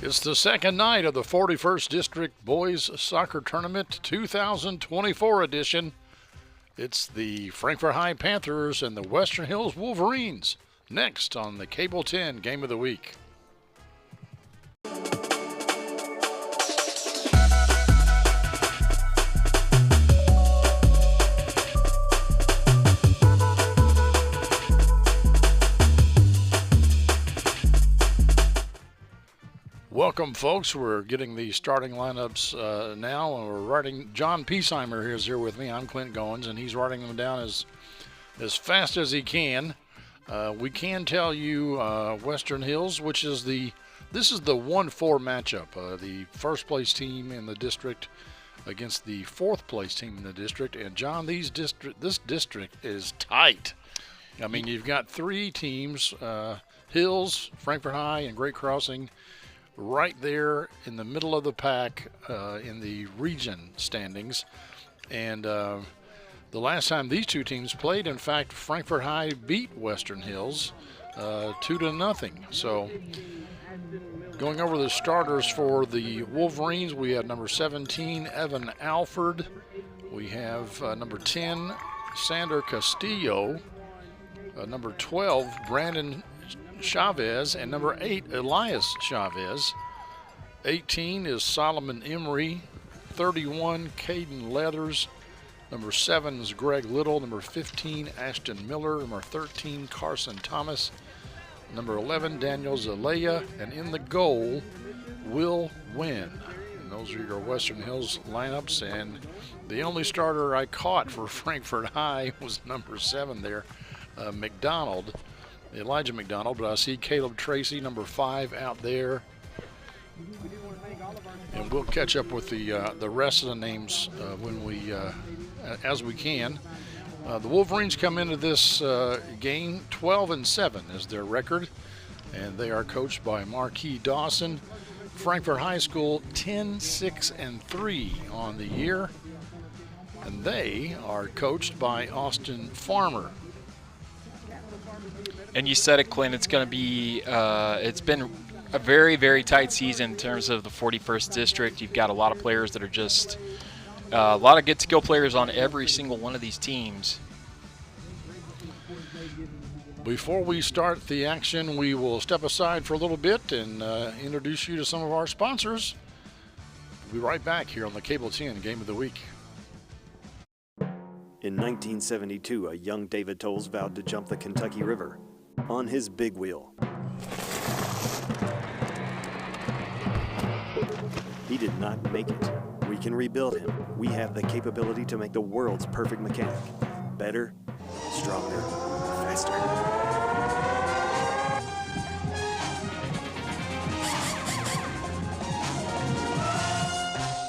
It's the second night of the 41st District Boys Soccer Tournament 2024 edition. It's the Frankfort High Panthers and the Western Hills Wolverines. Next on the Cable 10 Game of the Week. Welcome, folks. We're getting the starting lineups now, and we're writing. John Piesheimer is here with me. I'm Clint Goins, and he's writing them down as fast as he can. We can tell you Western Hills, this is the 1-4 matchup. The first place team in the district against the fourth place team in the district. And John, this district is tight. I mean, you've got three teams: Hills, Frankfort High, and Great Crossing, right there in the middle of the pack in the region standings. And the last time these two teams played, in fact, Frankfort High beat Western Hills 2-0. So going over the starters for the Wolverines, we have number 17, Evan Alford. We have number 10, Sander Castillo. Number 12, Brandon Chavez, and number 8, Elias Chavez. 18 is Solomon Emery. 31, Caden Leathers. Number 7 is Greg Little. Number 15, Ashton Miller. Number 13, Carson Thomas. Number 11, Daniel Zalea. And in the goal, Will Wynn. And those are your Western Hills lineups. And the only starter I caught for Frankfort High was number 7 there, Elijah McDonald, but I see Caleb Tracy, number 5, out there. And we'll catch up with the rest of the names as we can. The Wolverines come into this game 12-7 is their record, and they are coached by Marquis Dawson. Frankfort High School 10-6-3 on the year, and they are coached by Austin Farmer. And you said it, Clint, it's going to be, it's been a very, very tight season in terms of the 41st District. You've got a lot of players that are just, a lot of good skill players on every single one of these teams. Before we start the action, we will step aside for a little bit and introduce you to some of our sponsors. We'll be right back here on the Cable 10 Game of the Week. In 1972, a young David Tolles vowed to jump the Kentucky River on his big wheel. He did not make it. We can rebuild him. We have the capability to make the world's perfect mechanic. Better, stronger, faster.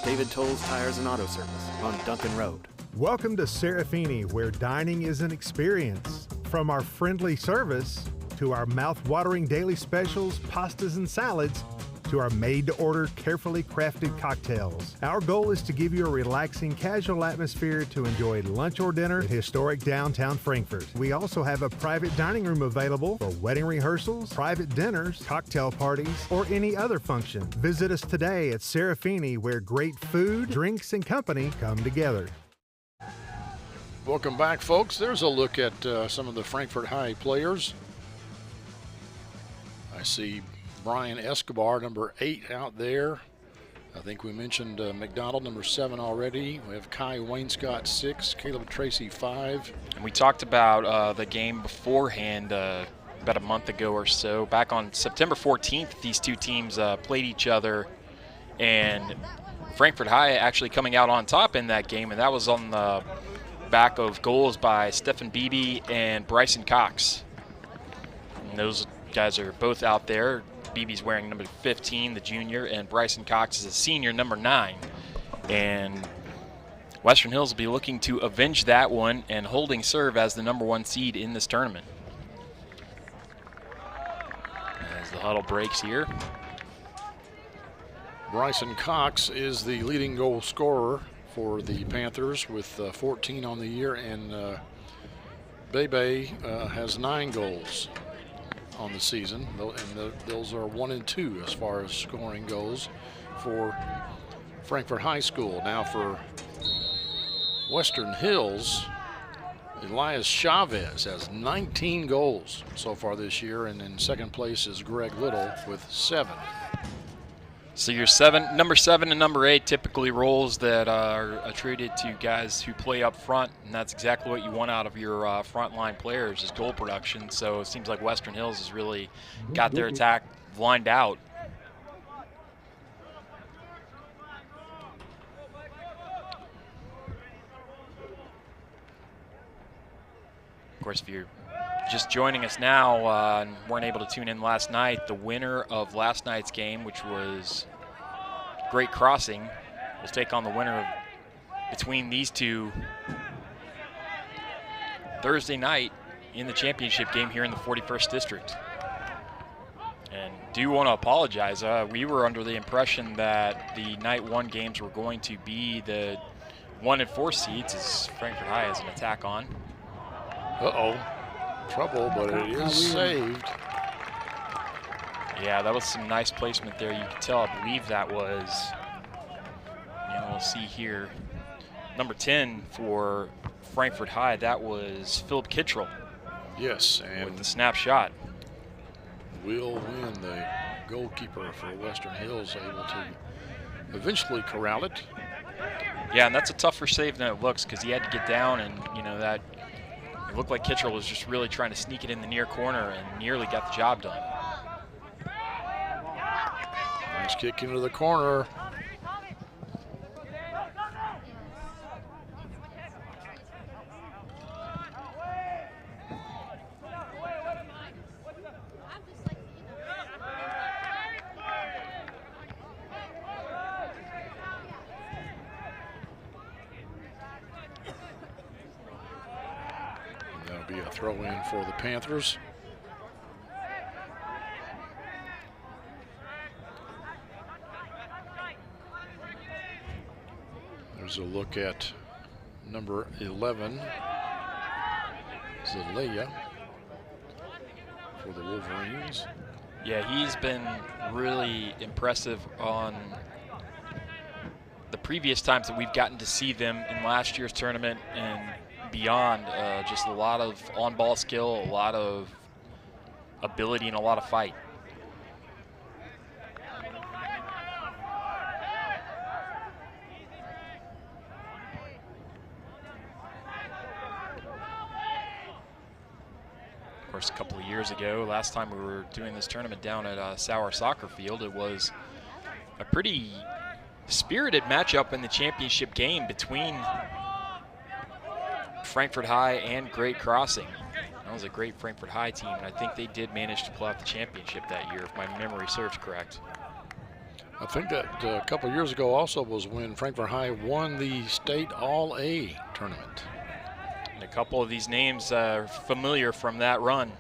David Tolles Tires and Auto Service on Duncan Road. Welcome to Serafini, where dining is an experience. From our friendly service to our mouth-watering daily specials, pastas and salads, to our made-to-order, carefully crafted cocktails. Our goal is to give you a relaxing, casual atmosphere to enjoy lunch or dinner in historic downtown Frankfort. We also have a private dining room available for wedding rehearsals, private dinners, cocktail parties, or any other function. Visit us today at Serafini, where great food, drinks, and company come together. Welcome back, folks. There's a look at some of the Frankfort High players. I see Brian Escobar, number 8, out there. I think we mentioned McDonald, number 7 already. We have Kai Wainscott, 6, Caleb Tracy, 5. And we talked about the game beforehand about a month ago or so. Back on September 14th, these two teams played each other, and Frankfort High actually coming out on top in that game, and that was on the back of goals by Stephen Beebe and Bryson Cox. And those guys are both out there. Beebe's wearing number 15, the junior, and Bryson Cox is a senior, number 9. And Western Hills will be looking to avenge that one and holding serve as the number 1 seed in this tournament. As the huddle breaks here. Bryson Cox is the leading goal scorer for the Panthers with 14 on the year, and Bebe has 9 goals. on the season, and those are 1 and 2 as far as scoring goes for Frankfort High School. Now for Western Hills, Elias Chavez has 19 goals so far this year, and in second place is Greg Little with 7. So your number 7 and number 8 typically roles that are attributed to guys who play up front, and that's exactly what you want out of your frontline players is goal production. So it seems like Western Hills has really got their attack lined out. Of course, if you're just joining us now and weren't able to tune in last night, the winner of last night's game, which was Great Crossing, will take on the winner between these two Thursday night in the championship game here in the 41st District. And do want to apologize. We were under the impression that the night 1 games were going to be the 1 and 4 seeds, as Frankfort High has an attack on. Uh-oh. Trouble, but it is saved. Yeah, that was some nice placement there. You can tell, I believe that was, we'll see here, number 10 for Frankfort High. That was Philip Kittrell. Yes, and with the snap shot. Will Win, the goalkeeper for Western Hills, able to eventually corral it. Yeah, and that's a tougher save than it looks because he had to get down, and that it looked like Kittrell was just really trying to sneak it in the near corner and nearly got the job done. Nice kick into the corner. That'll be a throw in for the Panthers. There's a look at number 11, Zelaya, for the Wolverines. Yeah, he's been really impressive on the previous times that we've gotten to see them in last year's tournament and beyond. Just a lot of on-ball skill, a lot of ability, and a lot of fight. Of course, a couple of years ago, last time we were doing this tournament down at Sauer Soccer Field, it was a pretty spirited matchup in the championship game between Frankfort High and Great Crossing. That was a great Frankfort High team, and I think they did manage to pull out the championship that year, if my memory serves correct. I think that a couple of years ago also was when Frankfort High won the state All-A tournament. And a couple of these names are familiar from that run.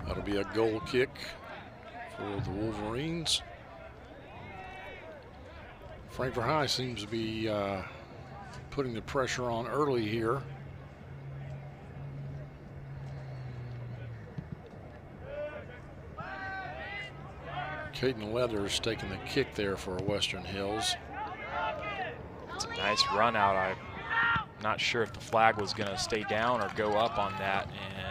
That'll be a goal kick for the Wolverines. Frankfort High seems to be putting the pressure on early here. Caden Leathers taking the kick there for Western Hills. It's a nice run out. I'm not sure if the flag was going to stay down or go up on that, and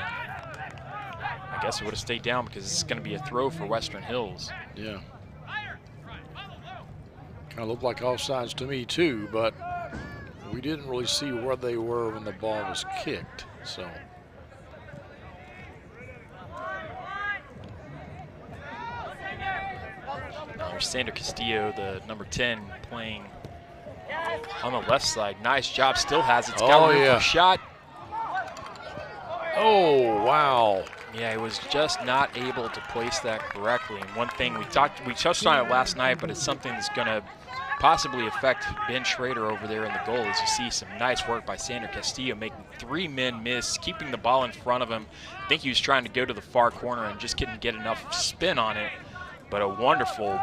I guess it would have stayed down because it's going to be a throw for Western Hills. Yeah. Kind of looked like offsides to me too, but we didn't really see where they were when the ball was kicked, so. There's Sander Castillo, the number 10, playing on the left side. Nice job, still has it. It's got room for a shot. Oh, wow. Yeah, he was just not able to place that correctly. And one thing we touched on it last night, but it's something that's going to possibly affect Ben Schrader over there in the goal, as you see some nice work by Sander Castillo, making 3 men miss, keeping the ball in front of him. I think he was trying to go to the far corner and just couldn't get enough spin on it. But a wonderful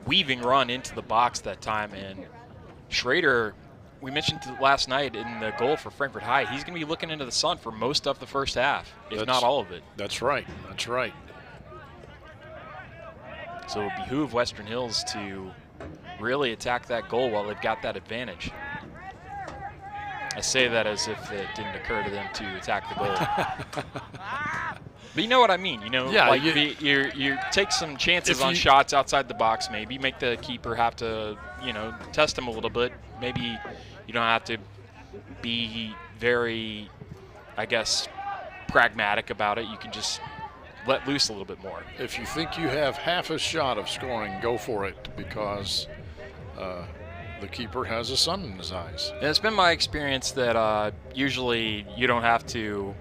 weaving run into the box that time, and Schrader we mentioned last night in the goal for Frankfort High, he's going to be looking into the sun for most of the first half, if not all of it. That's right. That's right. So it would behoove Western Hills to really attack that goal while they've got that advantage. I say that as if it didn't occur to them to attack the goal. But you know what I mean, you know, yeah, like you take some chances on shots outside the box, maybe make the keeper have to, you know, test him a little bit. Maybe you don't have to be very, I guess, pragmatic about it. You can just let loose a little bit more. If you think you have half a shot of scoring, go for it, because the keeper has the sun in his eyes. And it's been my experience that usually you don't have to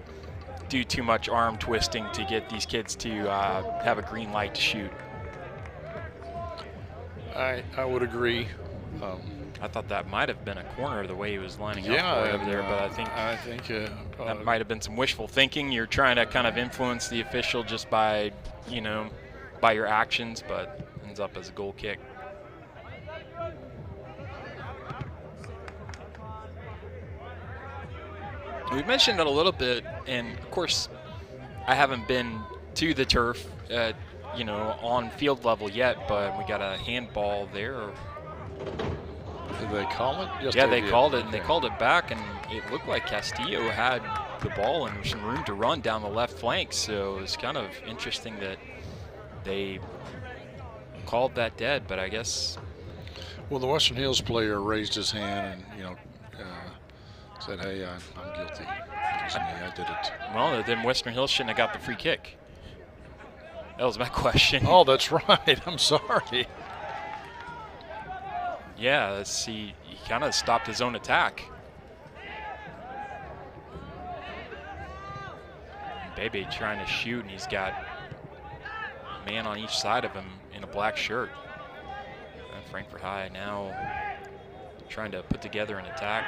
do too much arm twisting to get these kids to have a green light to shoot. I would agree. I thought that might have been a corner the way he was lining up over there, but I think that might have been some wishful thinking. You're trying to kind of influence the official just by, you know, by your actions, but ends up as a goal kick. We mentioned it a little bit, and of course, I haven't been to the turf, you know, on field level yet, but we got a handball there. Did they call it? Yes, yeah, they called it, and they called it back, and it looked like Castillo had the ball and some room to run down the left flank, so it's kind of interesting that they called that dead, but I guess. Well, the Western Hills player raised his hand and, you know, said, hey, I'm guilty. It was me, I did it. Well, then Western Hills shouldn't have got the free kick. That was my question. Oh, that's right. I'm sorry. Yeah, let's see. He kind of stopped his own attack. Bebe trying to shoot, and he's got a man on each side of him in a black shirt. Frankfort High now trying to put together an attack.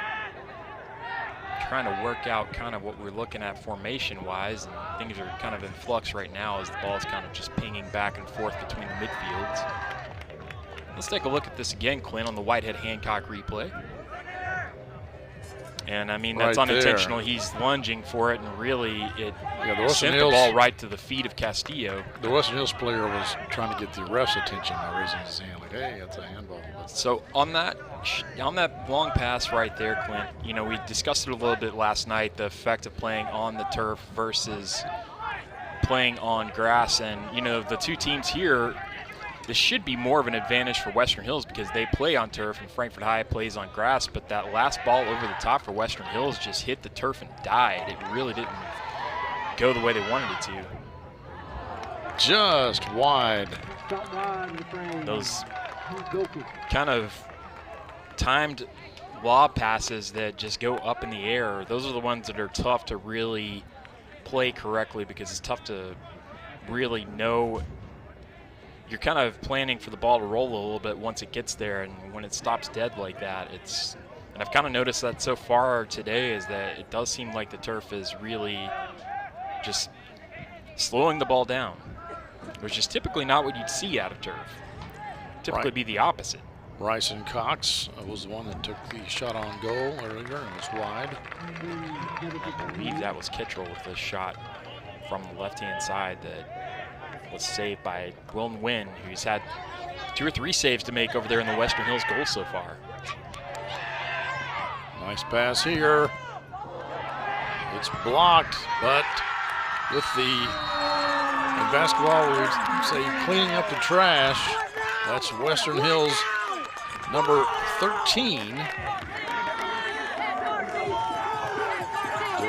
Trying to work out kind of what we're looking at formation-wise, and things are kind of in flux right now as the ball is kind of just pinging back and forth between the midfields. Let's take a look at this again, Clint, on the Whitehead-Hancock replay. And, I mean, that's right unintentional. there. He's lunging for it, and really it the sent the ball right to the feet of Castillo. The Western Hills player was trying to get the ref's attention by raising his hand, like, hey, that's a handball. So on that long pass right there, Clint, you know, we discussed it a little bit last night, the effect of playing on the turf versus playing on grass. And, you know, the two teams here, this should be more of an advantage for Western Hills because they play on turf and Frankfort High plays on grass, but that last ball over the top for Western Hills just hit the turf and died. It really didn't go the way they wanted it to. Just wide. Those kind of timed lob passes that just go up in the air, those are the ones that are tough to really play correctly because it's tough to really know. You're kind of planning for the ball to roll a little bit once it gets there, and when it stops dead like that, it's, and I've kind of noticed that so far today, is that it does seem like the turf is really just slowing the ball down, which is typically not what you'd see out of turf. Typically be the opposite. Bryson Cox was the one that took the shot on goal earlier and was wide. I believe that was Kittrell with the shot from the left-hand side that was saved by Wilton Wynn, who's had 2 or 3 saves to make over there in the Western Hills goal so far. Nice pass here. It's blocked, but with the, in basketball we say cleaning up the trash, that's Western Hills number 13. Do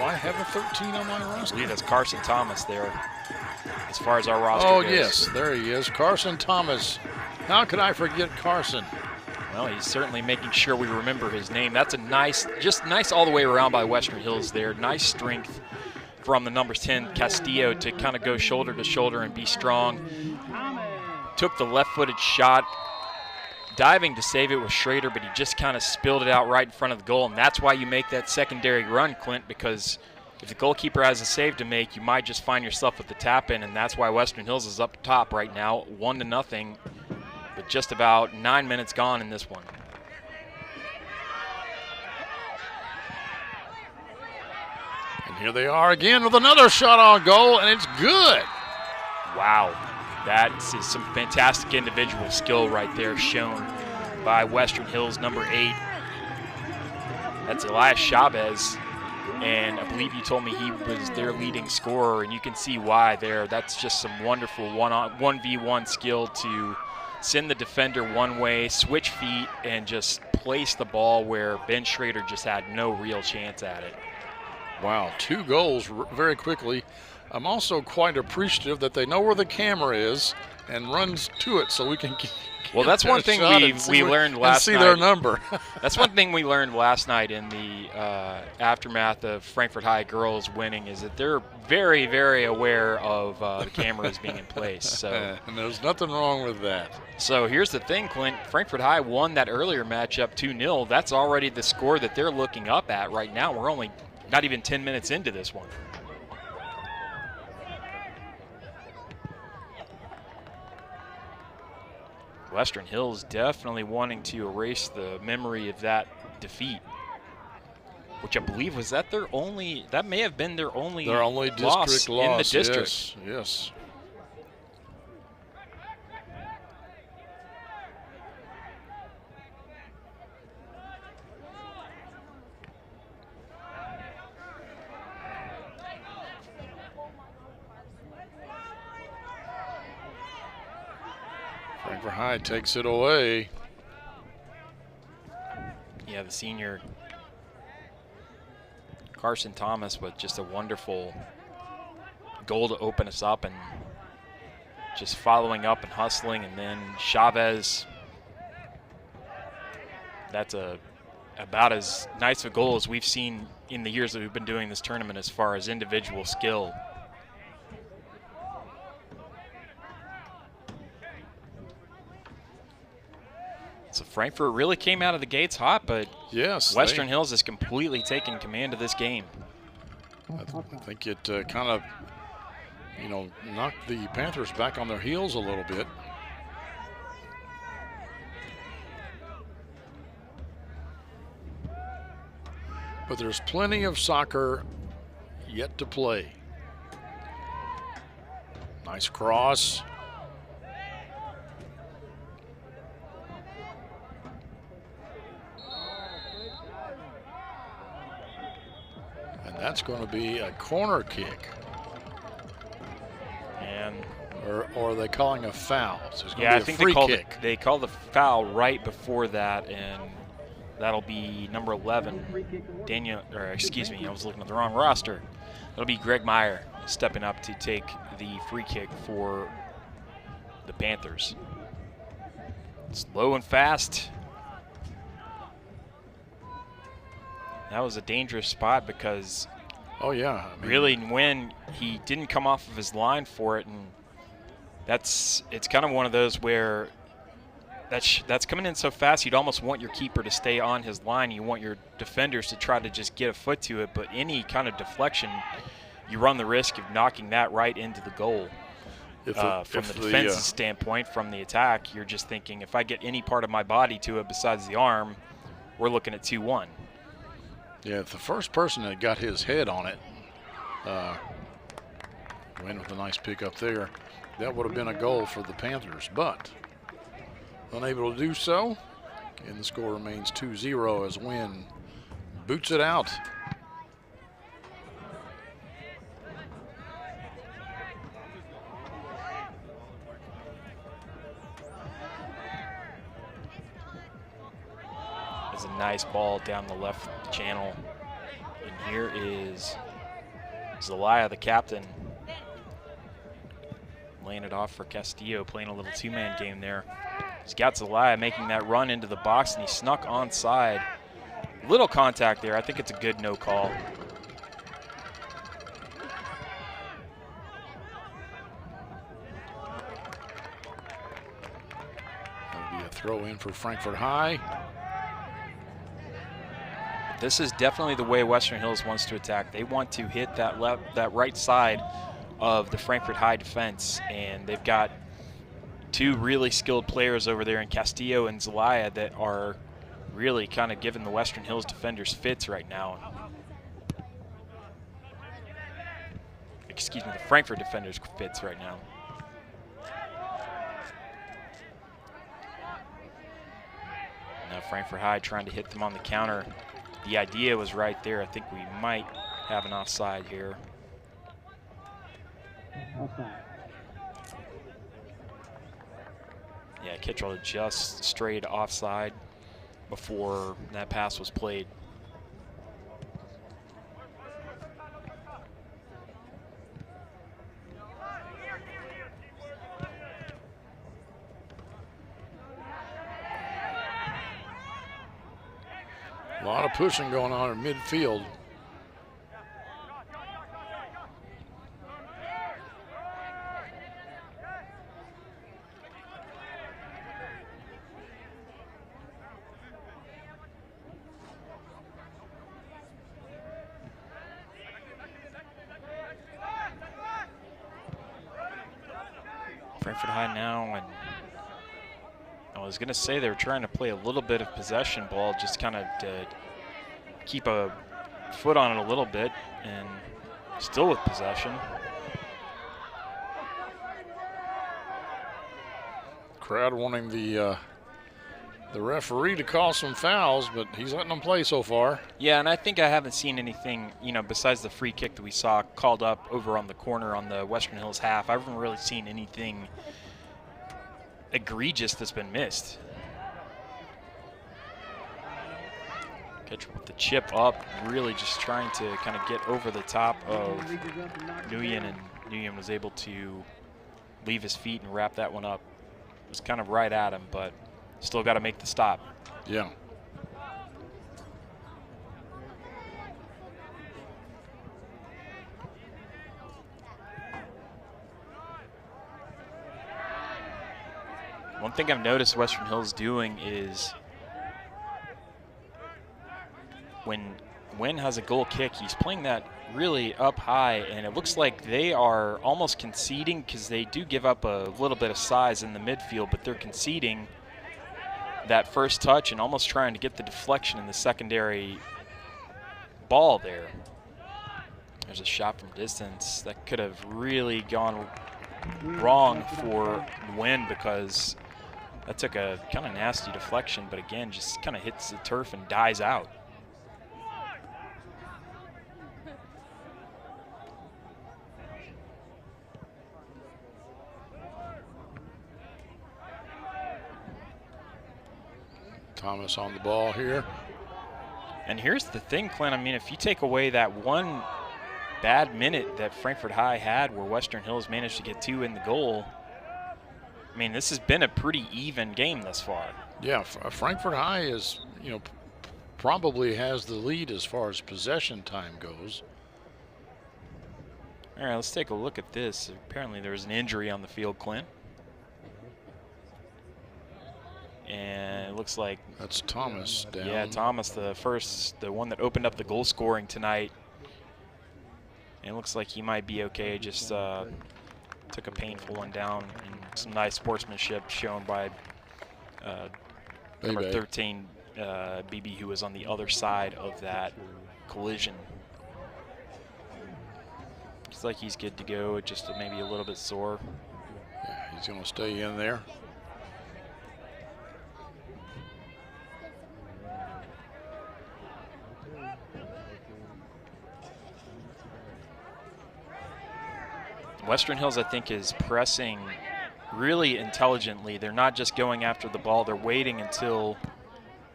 I have a 13 on my roster? I believe that's Carson Thomas there, as far as our roster goes. goes. Yes, there he is, Carson Thomas. How could I forget Carson? Well, he's certainly making sure we remember his name. That's a nice, just nice all the way around by Western Hills there. Nice strength from the number 10, Castillo, to kind of go shoulder to shoulder and be strong. Took the left-footed shot, diving to save it with Schrader, but he just kind of spilled it out right in front of the goal, and that's why you make that secondary run, Clint, because if the goalkeeper has a save to make, you might just find yourself with the tap-in, and that's why Western Hills is up top right now, 1-0, with just about 9 minutes gone in this one. And here they are again with another shot on goal, and it's good. Wow, that is some fantastic individual skill right there shown by Western Hills number 8. That's Elias Chavez, and I believe you told me he was their leading scorer, and you can see why there. That's just some wonderful 1v1 skill to send the defender one way, switch feet, and just place the ball where Ben Schrader just had no real chance at it. Wow, 2 goals very quickly. I'm also quite appreciative that they know where the camera is and runs to it so we can well, that's one thing we learned last night. And see their number. That's one thing we learned last night in the aftermath of Frankfort High girls winning, is that they're very, very aware of the cameras being in place. So and there's nothing wrong with that. So here's the thing, Clint. Frankfort High won that earlier matchup 2-0. That's already the score that they're looking up at right now. We're only not even 10 minutes into this one. Western Hills definitely wanting to erase the memory of that defeat, which I believe was that their only, that may have been their only district loss in the district. Yes. Frankfort High takes it away. Yeah, the senior Carson Thomas with just a wonderful goal to open us up, and just following up and hustling. And then Chavez, that's about as nice a goal as we've seen in the years that we've been doing this tournament as far as individual skill. So Frankfort really came out of the gates hot, but yes, Western Hills has completely taken command of this game. I think it kind of, knocked the Panthers back on their heels a little bit. But there's plenty of soccer yet to play. Nice cross. That's going to be a corner kick. And or are they calling a foul? So it's going yeah, to be I think a free kick. They called the foul right before that, and that'll be number 11, Daniel, or excuse me, I was looking at the wrong roster. That'll be Greg Meyer stepping up to take the free kick for the Panthers. Slow and fast. That was a dangerous spot because really when he didn't come off of his line for it, and it's kind of one of those where that's coming in so fast you'd almost want your keeper to stay on his line. You want your defenders to try to just get a foot to it, but any kind of deflection, you run the risk of knocking that right into the goal. From the defense's standpoint, from the attack, you're just thinking, if I get any part of my body to it besides the arm, we're looking at 2-1. Yeah, if the first person that got his head on it went with a nice pick up there, that would have been a goal for the Panthers, but unable to do so, and the score remains 2-0 as Wynn boots it out. There's a nice ball down the left channel, and here is Zelaya, the captain, laying it off for Castillo, playing a little two-man game there. He's got Zelaya making that run into the box, and he snuck onside. Little contact there. I think it's a good no call. That'll be a throw in for Frankfort High. This is definitely the way Western Hills wants to attack. They want to hit that right side of the Frankfort High defense, and they've got two really skilled players over there in Castillo and Zelaya that are really kind of giving the Western Hills defenders fits right now. excuse me, the Frankfort defenders' fits right now. Now Frankfort High trying to hit them on the counter. The idea was right there. I think we might have an offside here. Yeah, Kittrell just strayed offside before that pass was played. A lot of pushing going on in midfield. Frankfort High now, and I was going to say they were trying to play a little bit of possession ball, just kind of to keep a foot on it a little bit, and still with possession. Crowd wanting the referee to call some fouls, but he's letting them play so far. Yeah, and I think I haven't seen anything, you know, besides the free kick that we saw called up over on the corner on the Western Hills half. I haven't really seen anything egregious that's been missed. Catch with the chip up, really just trying to kind of get over the top of Nguyen, and Nguyen was able to leave his feet and wrap that one up. It was kind of right at him, but still got to make the stop. Yeah. One thing I've noticed Western Hills doing is when Nguyen has a goal kick, he's playing that really up high, and it looks like they are almost conceding because they do give up a little bit of size in the midfield, but they're conceding that first touch and almost trying to get the deflection in the secondary ball there. There's a shot from distance that could have really gone wrong for Nguyen because that took a kind of nasty deflection, but again, just kind of hits the turf and dies out. Thomas on the ball here. And here's the thing, Clint. I mean, if you take away that one bad minute that Frankfort High had where Western Hills managed to get 2 in the goal, I mean, this has been a pretty even game thus far. Yeah, Frankfort High is, you know, probably has the lead as far as possession time goes. All right, let's take a look at this. Apparently there was an injury on the field, Clint. And it looks like that's Thomas down. Yeah, Thomas, the one that opened up the goal scoring tonight. And it looks like he might be okay. Just took a painful one down, and some nice sportsmanship shown by number 13, BB, who was on the other side of that collision. Looks like he's good to go, just maybe a little bit sore. Yeah, he's going to stay in there. Western Hills, I think, is pressing really intelligently. They're not just going after the ball. They're waiting until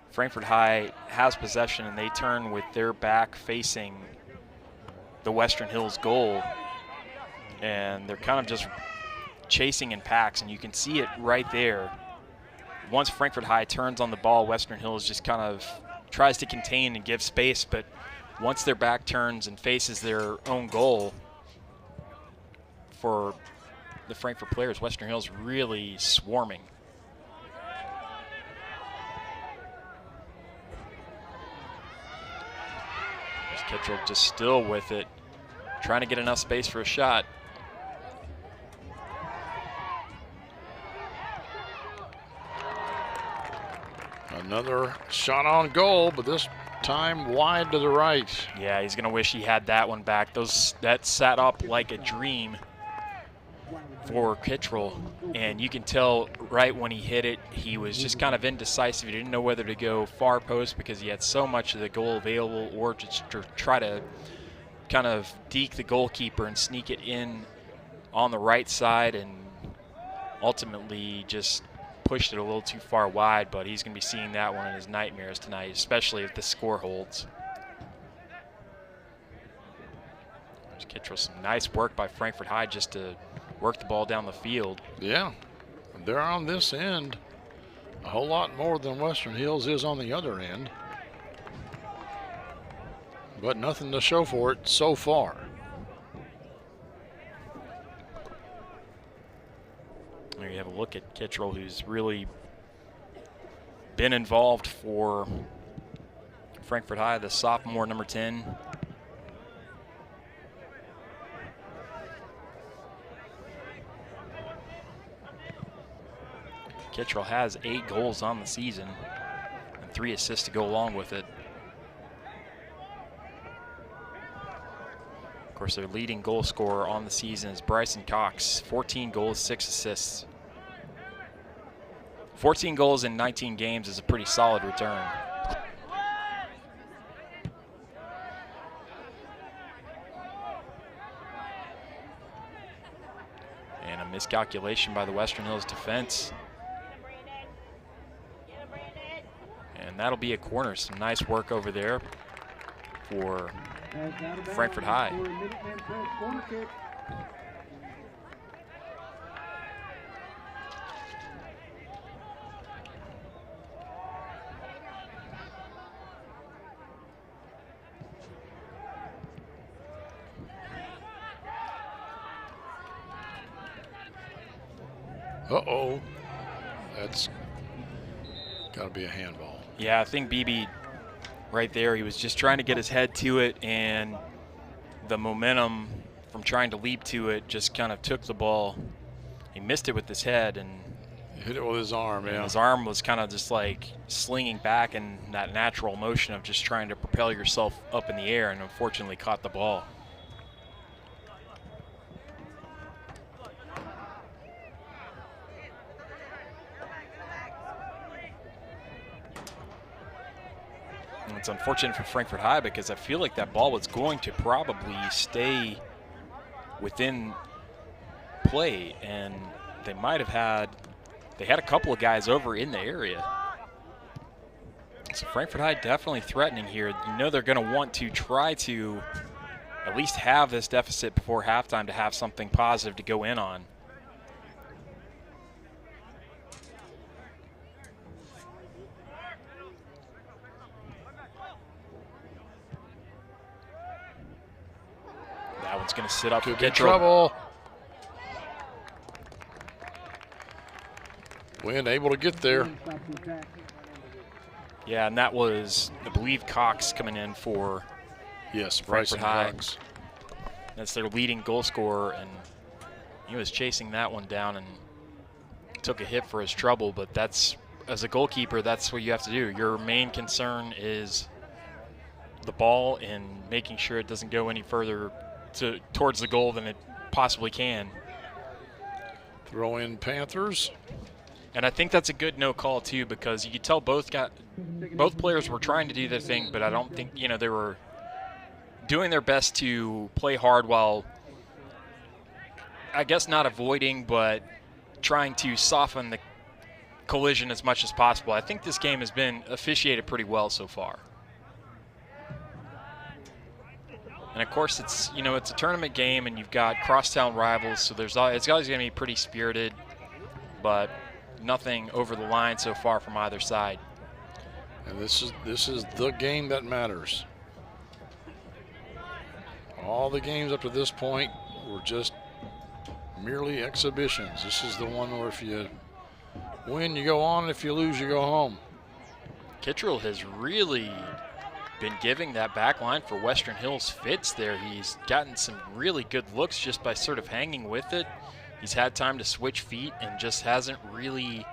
Frankfort High has possession and they turn with their back facing the Western Hills goal. And they're kind of just chasing in packs, and you can see it right there. Once Frankfort High turns on the ball, Western Hills just kind of tries to contain and give space, but once their back turns and faces their own goal, for the Frankfort players, Western Hills really swarming. There's Kittrell just still with it, trying to get enough space for a shot. Another shot on goal, but this time wide to the right. Yeah, he's going to wish he had that one back. That sat up like a dream for Kittrell, and you can tell right when he hit it, he was just kind of indecisive. He didn't know whether to go far post because he had so much of the goal available, or just to try to kind of deke the goalkeeper and sneak it in on the right side, and ultimately just pushed it a little too far wide. But he's going to be seeing that one in his nightmares tonight, especially if the score holds. There's Kittrell. Some nice work by Frankfort High just to work the ball down the field. Yeah, they're on this end a whole lot more than Western Hills is on the other end. But nothing to show for it so far. There you have a look at Kittrell, who's really been involved for Frankfort High, the sophomore, number 10. Kittrell has 8 goals on the season and 3 assists to go along with it. Of course, their leading goal scorer on the season is Bryson Cox, 14 goals, 6 assists. 14 goals in 19 games is a pretty solid return. And a miscalculation by the Western Hills defense. And that'll be a corner. Some nice work over there for Frankfort High. Uh-oh. That's got to be a handball. Yeah, I think BB right there, he was just trying to get his head to it, and the momentum from trying to leap to it just kind of took the ball. He missed it with his head, and hit it with his arm, yeah. His arm was kind of just like slinging back in that natural motion of just trying to propel yourself up in the air, and unfortunately caught the ball. It's unfortunate for Frankfort High because I feel like that ball was going to probably stay within play, and they might have had a couple of guys over in the area. So Frankfort High definitely threatening here. You know they're going to want to try to at least have this deficit before halftime to have something positive to go in on. That one's going to sit up for Kittrell. Trouble. Wynn able to get there. Yeah, and that was, I believe, Cox coming in for Bryson High. Cox. That's their leading goal scorer, and he was chasing that one down and took a hit for his trouble. But that's, as a goalkeeper, that's what you have to do. Your main concern is the ball and making sure it doesn't go any further towards the goal than it possibly can. Throw in Panthers. And I think that's a good no call too, because you could tell both players were trying to do their thing, but I don't think, you know, they were doing their best to play hard while, I guess, not avoiding, but trying to soften the collision as much as possible. I think this game has been officiated pretty well so far. And of course, it's, you know, it's a tournament game, and you've got crosstown rivals, so it's always going to be pretty spirited, but nothing over the line so far from either side. And this is the game that matters. All the games up to this point were just merely exhibitions. This is the one where if you win, you go on. If you lose, you go home. Kittrell has really been giving that back line for Western Hills fits there. He's gotten some really good looks just by sort of hanging with it. He's had time to switch feet and just hasn't really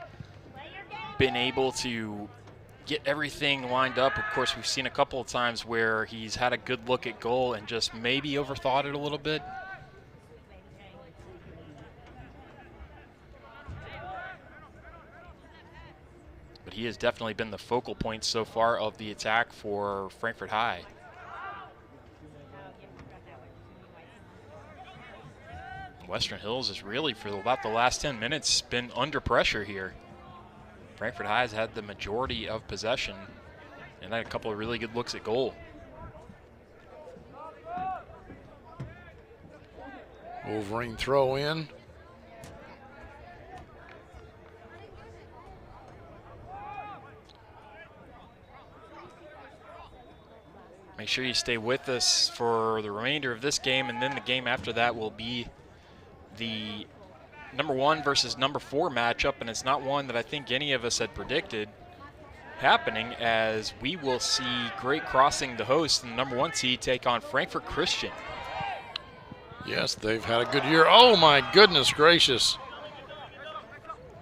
been able to get everything lined up. Of course, we've seen a couple of times where he's had a good look at goal and just maybe overthought it a little bit. But he has definitely been the focal point so far of the attack for Frankfort High. Western Hills has really, for about the last 10 minutes, been under pressure here. Frankfort High has had the majority of possession and had a couple of really good looks at goal. Wolverine throw in. Make sure you stay with us for the remainder of this game, and then the game after that will be the number 1 versus number 4 matchup, and it's not one that I think any of us had predicted happening, as we will see Great Crossing, the host, and the number 1 seed, take on Frankfort Christian. Yes, they've had a good year. Oh my goodness gracious.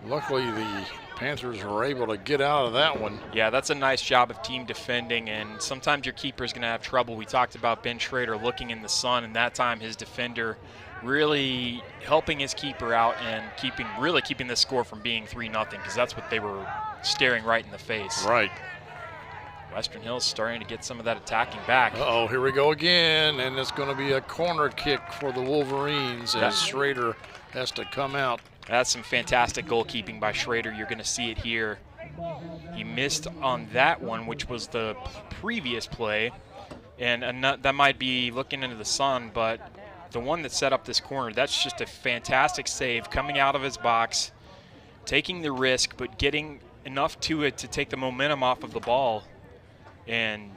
Luckily the Panthers were able to get out of that one. Yeah, that's a nice job of team defending, and sometimes your keeper's going to have trouble. We talked about Ben Schrader looking in the sun, and that time his defender really helping his keeper out and really keeping this score from being 3-0, because that's what they were staring right in the face. Right. Western Hills starting to get some of that attacking back. Uh-oh, here we go again, and it's going to be a corner kick for the Wolverines as Schrader has to come out. That's some fantastic goalkeeping by Schrader. You're going to see it here. He missed on that one, which was the previous play, and that might be looking into the sun, but the one that set up this corner, that's just a fantastic save, coming out of his box, taking the risk, but getting enough to it to take the momentum off of the ball. And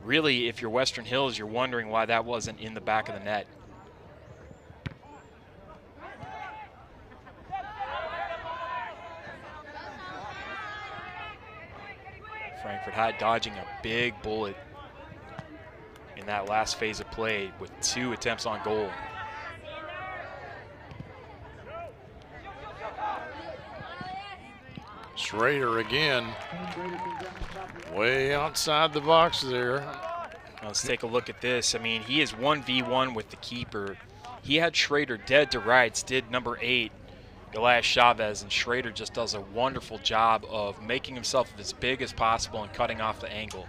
really, if you're Western Hills, you're wondering why that wasn't in the back of the net. Frankfort High dodging a big bullet in that last phase of play with 2 attempts on goal. Schrader again, way outside the box there. Let's take a look at this. I mean, he is 1v1 with the keeper. He had Schrader dead to rights, did number 8, Elias Chavez, and Schrader just does a wonderful job of making himself as big as possible and cutting off the angle.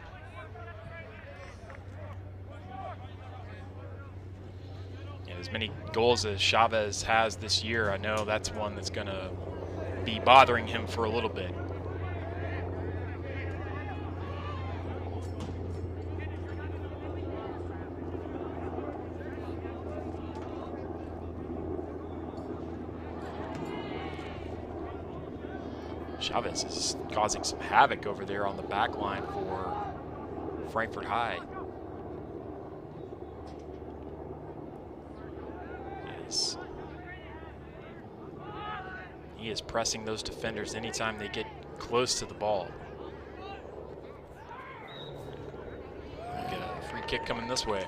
And as many goals as Chavez has this year, I know that's one that's going to be bothering him for a little bit. Chavez is causing some havoc over there on the back line for Frankfort High. He is pressing those defenders anytime they get close to the ball. We get a free kick coming this way.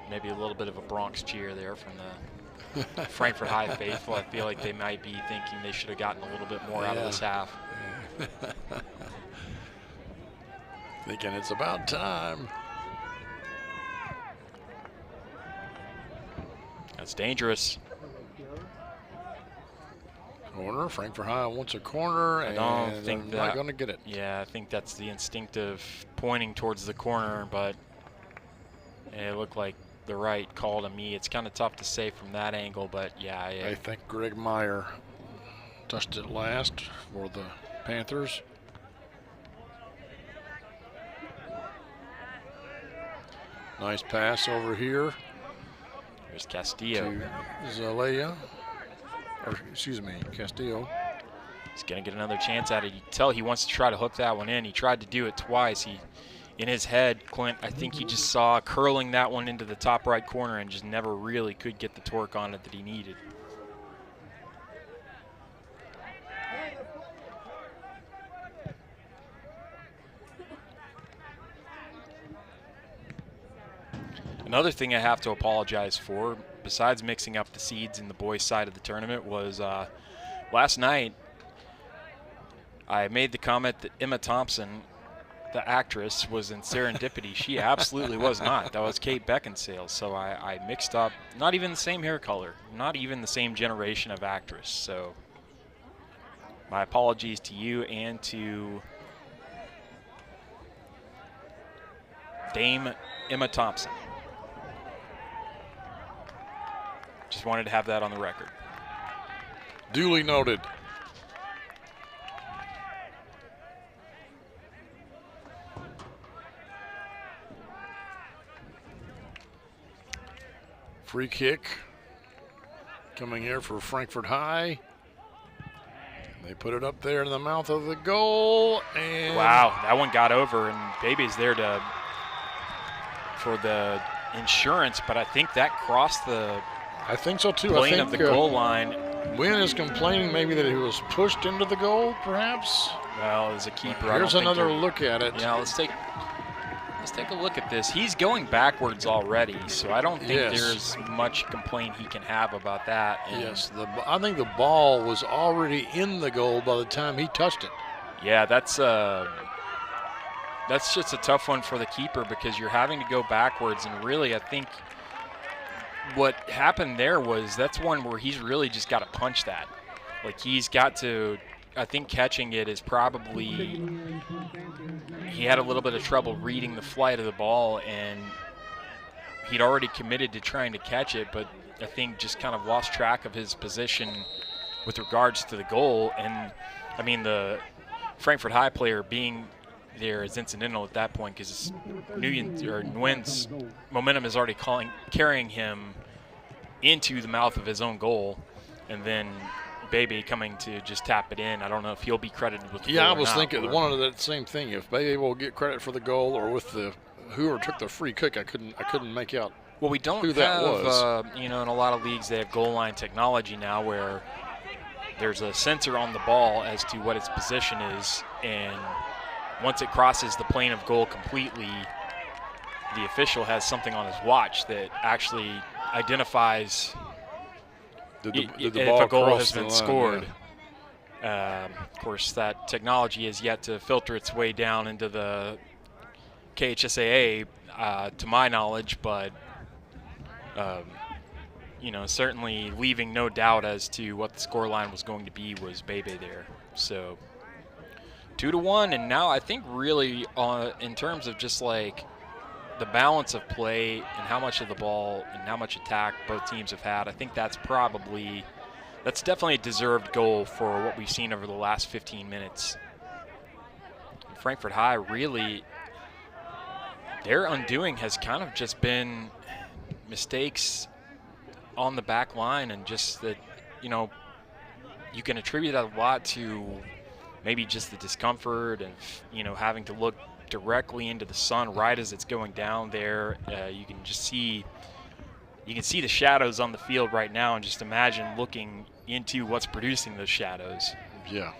Maybe a little bit of a Bronx cheer there from the Frankfort High faithful. I feel like they might be thinking they should have gotten a little bit more out of this half. Thinking it's about time. That's dangerous. Corner. Frankfort High wants a corner, and I don't think they're not going to get it. Yeah, I think that's the instinctive pointing towards the corner, but it looked like the right call to me. It's kind of tough to say from that angle, but yeah. I think Greg Meyer touched it last for the Panthers. Nice pass over here. There's Castillo. To Zelaya. Or, excuse me, Castillo. He's going to get another chance at it. You tell he wants to try to hook that one in. He tried to do it twice. In his head, Clint, I think he just saw curling that one into the top right corner and just never really could get the torque on it that he needed. Another thing I have to apologize for, besides mixing up the seeds in the boys' side of the tournament, was last night I made the comment that Emma Thompson, the actress, was in Serendipity. She absolutely was not. That was Kate Beckinsale. So I mixed up, not even the same hair color, not even the same generation of actress. So my apologies to you and to Dame Emma Thompson. Just wanted to have that on the record. Duly noted. Free kick coming here for Frankfort High. They put it up there in the mouth of the goal, and wow, that one got over, and Baby's there for the insurance, but I think that crossed the I think so too. plane of the goal line. Wynn is complaining maybe that he was pushed into the goal, perhaps. Well, as a keeper, Here's another look at it. Yeah, let's take a look at this. He's going backwards already, so I don't think there's much complaint he can have about that. And yes, I think the ball was already in the goal by the time he touched it. yeah, that's just a tough one for the keeper because you're having to go backwards, and really I think what happened there was that's one where he's really just got to punch that. Like he's got to, I think catching it is probably, he had a little bit of trouble reading the flight of the ball, and he'd already committed to trying to catch it, but I think just kind of lost track of his position with regards to the goal. And I mean, the Frankfort High player being there is incidental at that point because Nguyen's momentum is already carrying him into the mouth of his own goal, and then Bebe coming to just tap it in. I don't know if he'll be credited with the goal I or was not, thinking one of that same thing. If Bebe will get credit for the goal or with the whoever took the free kick, I couldn't make out. Well, we don't who that was. In a lot of leagues they have goal line technology now where there's a sensor on the ball as to what its position is, and once it crosses the plane of goal completely, the official has something on his watch that actually identifies Did the if ball a goal cross has the been line? scored. Yeah. Of course, that technology has yet to filter its way down into the KHSAA, to my knowledge, but certainly leaving no doubt as to what the scoreline was going to be was Bebe there. So 2-1, and now I think really in terms of just like the balance of play and how much of the ball and how much attack both teams have had, I think that's definitely a deserved goal for what we've seen over the last 15 minutes. Frankfort High really, their undoing has kind of just been mistakes on the back line, and just that, you can attribute that a lot to maybe just the discomfort and, having to look directly into the sun right as it's going down there. You can see the shadows on the field right now, and just imagine looking into what's producing those shadows. Yeah.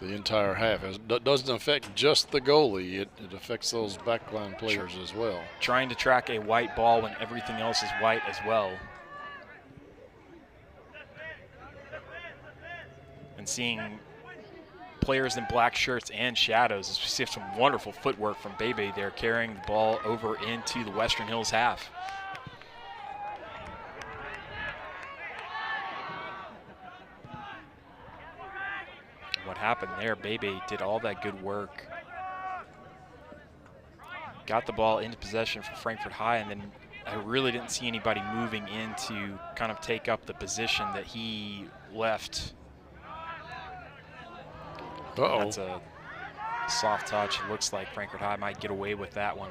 The entire half. It doesn't affect just the goalie. It affects those backline players as well. Trying to track a white ball when everything else is white as well. And seeing players in black shirts and shadows, as we see some wonderful footwork from Bebe there, carrying the ball over into the Western Hills half. What happened there, Bebe did all that good work. Got the ball into possession for Frankfort High, and then I really didn't see anybody moving in to kind of take up the position that he left. Uh-oh. That's a soft touch. It looks like Frankfort High might get away with that one.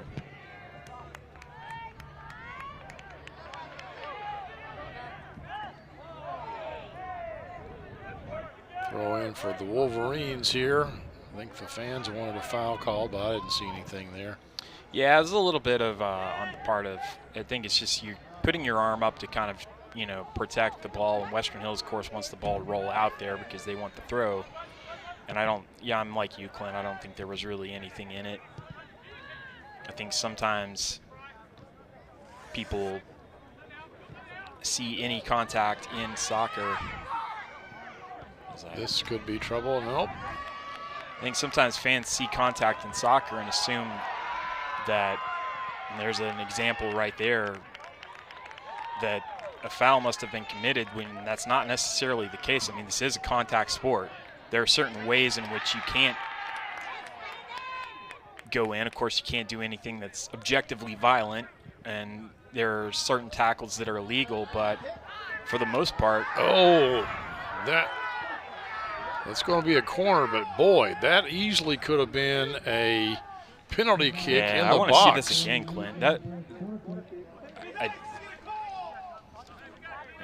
Throw in for the Wolverines here. I think the fans wanted a foul call, but I didn't see anything there. Yeah, it was a little bit of on the part of, I think it's just you putting your arm up to kind of, protect the ball. And Western Hills, of course, wants the ball to roll out there because they want the throw. And I'm like you, Clint. I don't think there was really anything in it. I think sometimes people see any contact in soccer This could be trouble. Nope. I think sometimes fans see contact in soccer and assume that, and there's an example right there, that a foul must have been committed when that's not necessarily the case. I mean, this is a contact sport. There are certain ways in which you can't go in. Of course, you can't do anything that's objectively violent, and there are certain tackles that are illegal, but for the most part. Oh, that's going to be a corner, but boy, that easily could have been a penalty kick in the box. I want to see this again, Clint.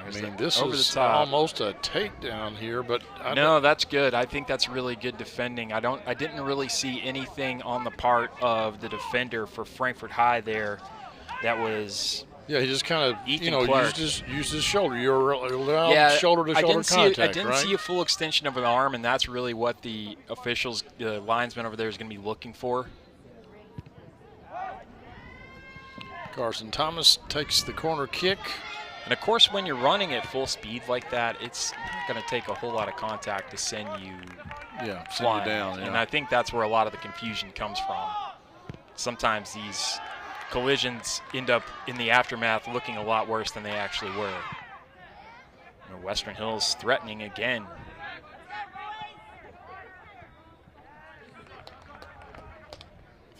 I mean, this is almost a takedown here, but no, that's good. I think that's really good defending. I didn't really see anything on the part of the defender for Frankfort High there that was. Yeah, he just kind of used his shoulder. You're allowed shoulder to shoulder contact, I didn't see a full extension of an arm, and that's really what the officials, the linesman over there, is going to be looking for. Carson Thomas takes the corner kick. And, of course, when you're running at full speed like that, it's not going to take a whole lot of contact to send you flying down. Yeah. And I think that's where a lot of the confusion comes from. Sometimes these collisions end up in the aftermath looking a lot worse than they actually were. Western Hills threatening again.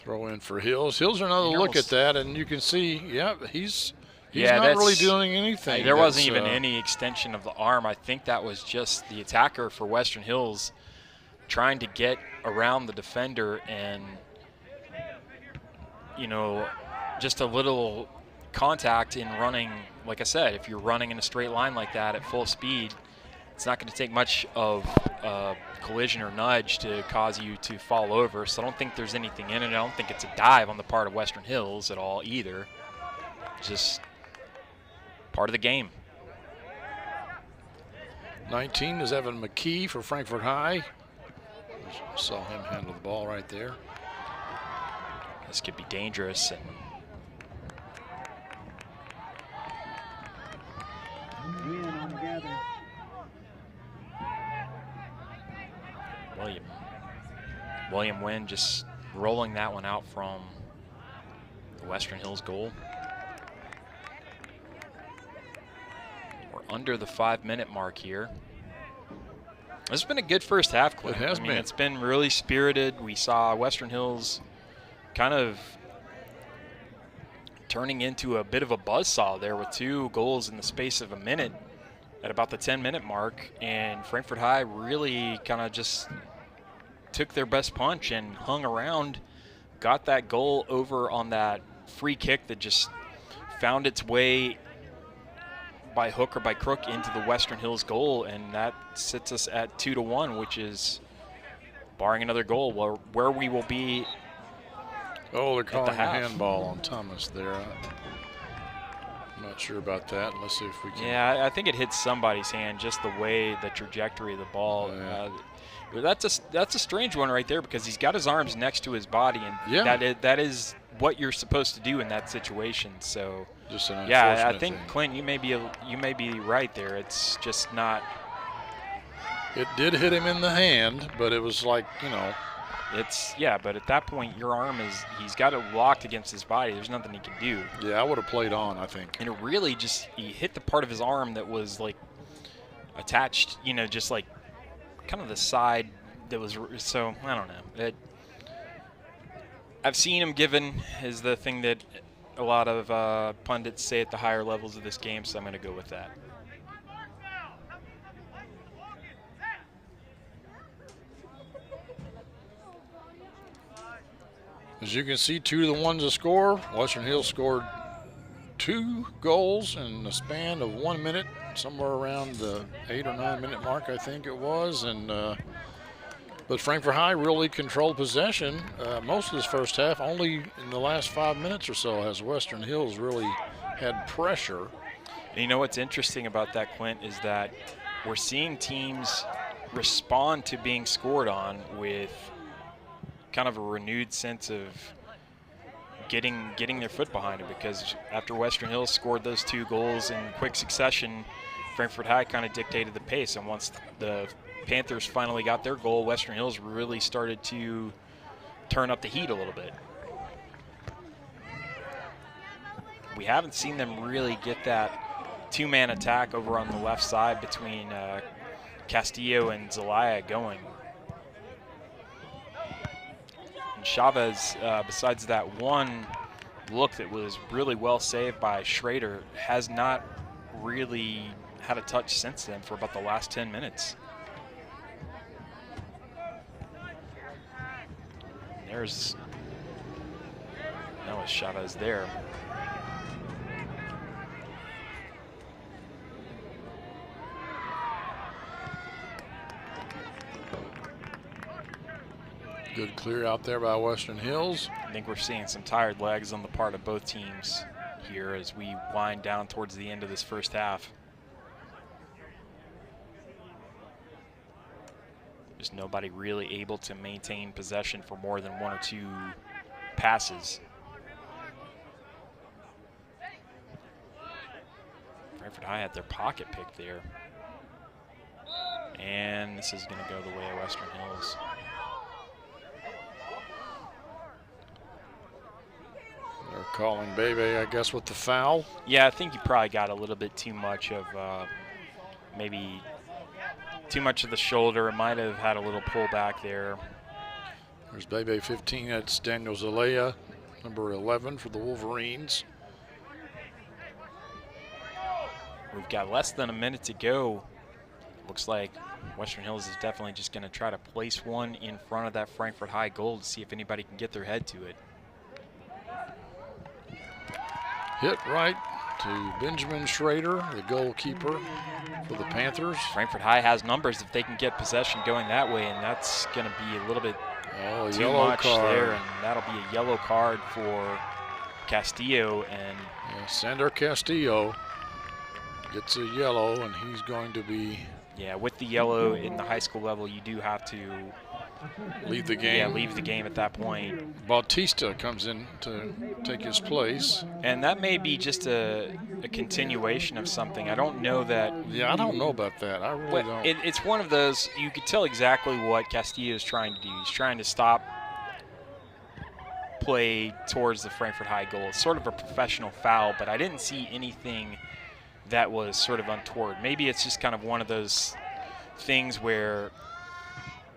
Throw in for Hills. Hills are another look at that, and you can see, he's not really doing anything. There wasn't even any extension of the arm. I think that was just the attacker for Western Hills trying to get around the defender, and, just a little contact in running. Like I said, if you're running in a straight line like that at full speed, it's not going to take much of a collision or nudge to cause you to fall over. So I don't think there's anything in it. I don't think it's a dive on the part of Western Hills at all either. Just part of the game. 19 is Evan McKee for Frankfort High. Saw him handle the ball right there. This could be dangerous. And William Wynn just rolling that one out from the Western Hills goal. We're under the 5-minute mark here. This has been a good first half, Clint. It has been. It's been really spirited. We saw Western Hills kind of turning into a bit of a buzzsaw there with 2 goals in the space of a minute at about the 10-minute mark, and Frankfort High really kind of just took their best punch and hung around, got that goal over on that free kick that just found its way by hook or by crook into the Western Hills goal, and that sits us at 2-1, which is, barring another goal, where we will be. Oh, they're calling a handball on Thomas there. I'm not sure about that. Let's see if we can. Yeah, I think it hit somebody's hand, just the way, the trajectory of the ball. Yeah. That's a strange one right there, because he's got his arms next to his body, and that is what you're supposed to do in that situation. So just an I think thing. Clint, you may be right there. It's just not. It did hit him in the hand, but it was like, but at that point your arm he's got it locked against his body. There's nothing he can do. Yeah, I would have played on, I think. And it really he hit the part of his arm that was like attached, just like kind of the side that was, so I don't know. I've seen him given is the thing that a lot of pundits say at the higher levels of this game, so I'm going to go with that. As you can see, 2-1 to score. Western Hills scored 2 goals in the span of 1 minute, somewhere around the 8 or 9 minute mark, I think it was. And but Frankfort High really controlled possession most of this first half. Only in the last 5 minutes or so has Western Hills really had pressure. And you know what's interesting about that, Clint, is that we're seeing teams respond to being scored on with kind of a renewed sense of getting their foot behind it, because after Western Hills scored those 2 goals in quick succession, Frankfort High kind of dictated the pace, and once the Panthers finally got their goal, Western Hills really started to turn up the heat a little bit. We haven't seen them really get that two-man attack over on the left side between Castillo and Zelaya going. And Chavez, besides that one look that was really well saved by Schrader, has not really had a touch since then for about the last 10 minutes. And there's Noah Chavez there. Good clear out there by Western Hills. I think we're seeing some tired legs on the part of both teams here as we wind down towards the end of this first half. There's nobody really able to maintain possession for more than one or two passes. Frankfort High had their pocket pick there. And this is going to go the way of Western Hills. They're calling Bebe, I guess, with the foul. Yeah, I think you probably got a little bit too much of maybe too much of the shoulder. It might have had a little pullback there. There's Bebe 15. That's Daniel Zelaya, number 11 for the Wolverines. We've got less than a minute to go. Looks like Western Hills is definitely just going to try to place one in front of that Frankfort High goal to see if anybody can get their head to it. Hit right to Benjamin Schrader, the goalkeeper for the Panthers. Frankfort High has numbers if they can get possession going that way, and that's going to be a little bit too much there, and that'll be a yellow card for Castillo. And yeah, Sander Castillo gets a yellow, and he's going to be... Yeah, with the yellow in the high school level, you do have to leave the game. Yeah, leave the game at that point. Bautista comes in to take his place. And that may be just a continuation of something. I don't know that. Yeah, I don't know about that. I really don't. It's one of those, you could tell exactly what Castillo is trying to do. He's trying to stop play towards the Frankfort High goal. It's sort of a professional foul, but I didn't see anything that was sort of untoward. Maybe it's just kind of one of those things where,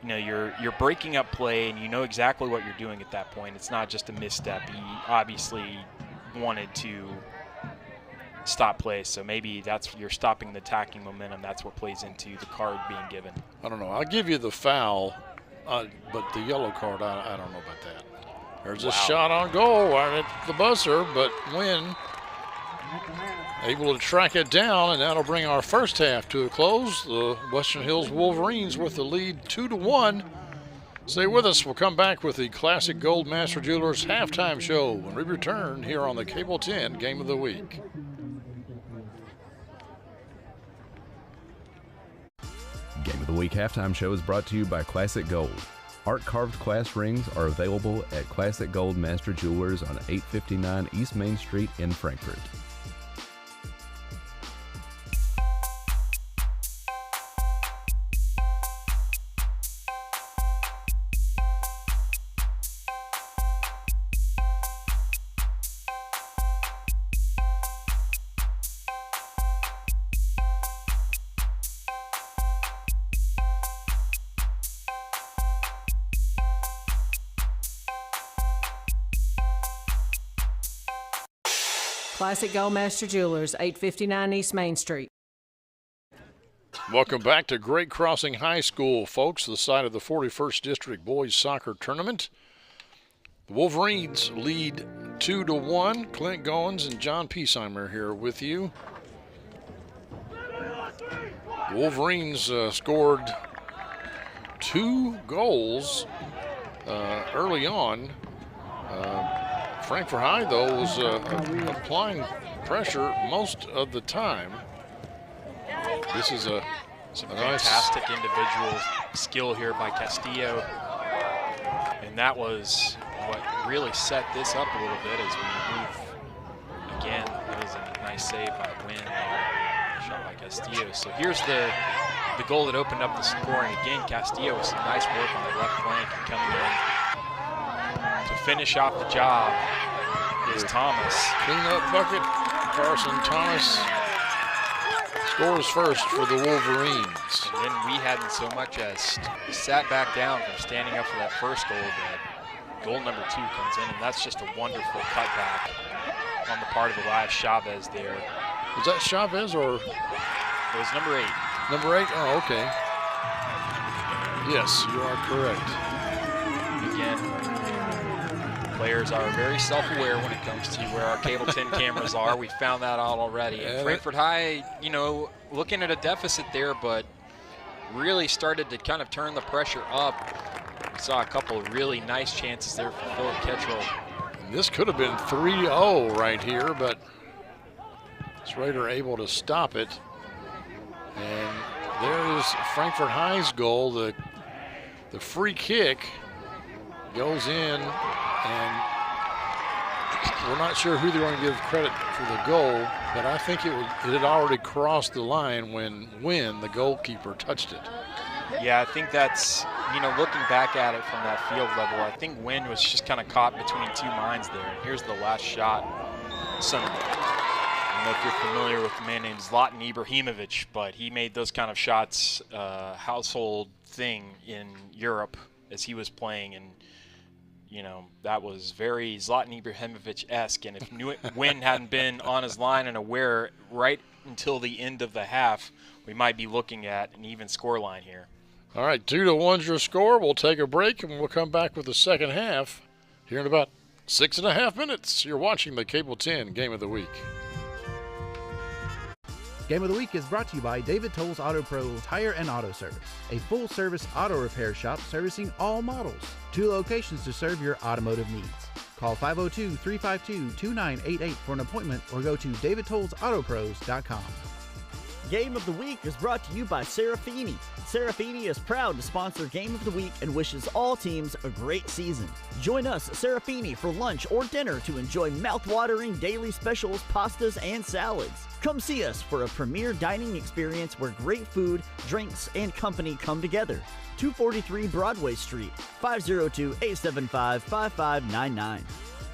you know, you're breaking up play and you know exactly what you're doing at that point. It's not just a misstep. He obviously wanted to stop play, so maybe that's, you're stopping the attacking momentum. That's what plays into the card being given. I don't know. I'll give you the foul, but the yellow card, I don't know about that. There's a shot on goal right at the buzzer, but Wynn able to track it down, and that'll bring our first half to a close. The Western Hills Wolverines with the lead 2-1. Stay with us. We'll come back with the Classic Gold Master Jewelers halftime show when we return here on the Cable 10 Game of the Week. Game of the Week halftime show is brought to you by Classic Gold. Art-carved class rings are available at Classic Gold Master Jewelers on 859 East Main Street in Frankfort. Classic Gold Master Jewelers, 859 East Main Street. Welcome back to Great Crossing High School, folks, the site of the 41st District Boys Soccer Tournament. The Wolverines lead 2-1. Clint Goins and John Piesheimer here with you. The Wolverines scored 2 goals early on. Frankfort High, though, was applying pressure most of the time. This is a fantastic individual skill here by Castillo. And that was what really set this up a little bit as we move. Again, that was a nice save by Wynn, shot by Castillo. So here's the the goal that opened up the scoring. Again, Castillo with some nice work on the left flank and coming in to finish off the job is Thomas. Clean-up bucket. Carson Thomas scores first for the Wolverines. And then we hadn't so much as sat back down from standing up for that first goal, but goal number 2 comes in, and that's just a wonderful cutback on the part of Elias Chavez there. Was that Chavez or? It was number 8. Number 8? Oh, okay. Yes, you are correct. Again, players are very self-aware when it comes to where our cable 10 cameras are. We found that out already. And Frankfort High, you know, looking at a deficit there, but really started to kind of turn the pressure up. We saw a couple of really nice chances there for Philip Kettrell. And this could have been 3-0 right here, but Schrader able to stop it. And there is Frankfort High's goal. The free kick goes in, and we're not sure who they're going to give credit for the goal, but I think it had already crossed the line when the goalkeeper touched it. Yeah, I think that's, you know, looking back at it from that field level, I think Wynn was just kind of caught between two minds there. And here's the last shot. I don't know if you're familiar with a man named Zlatan Ibrahimovic, but he made those kind of shots a household thing in Europe as he was playing, and you know, that was very Zlatan Ibrahimovic-esque. And if Wynn hadn't been on his line and aware right until the end of the half, we might be looking at an even score line here. All right, 2-1's your score. We'll take a break, and we'll come back with the second half here in about 6.5 minutes. You're watching the Cable 10 Game of the Week. Game of the Week is brought to you by David Tolles Auto Pro Tire and Auto Service, a full-service auto repair shop servicing all models. 2 locations to serve your automotive needs. Call 502-352-2988 for an appointment or go to davidtollsautopros.com. Game of the Week is brought to you by Serafini. Serafini is proud to sponsor Game of the Week and wishes all teams a great season. Join us at Serafini for lunch or dinner to enjoy mouth-watering daily specials, pastas, and salads. Come see us for a premier dining experience where great food, drinks, and company come together. 243 Broadway Street, 502-875-5599.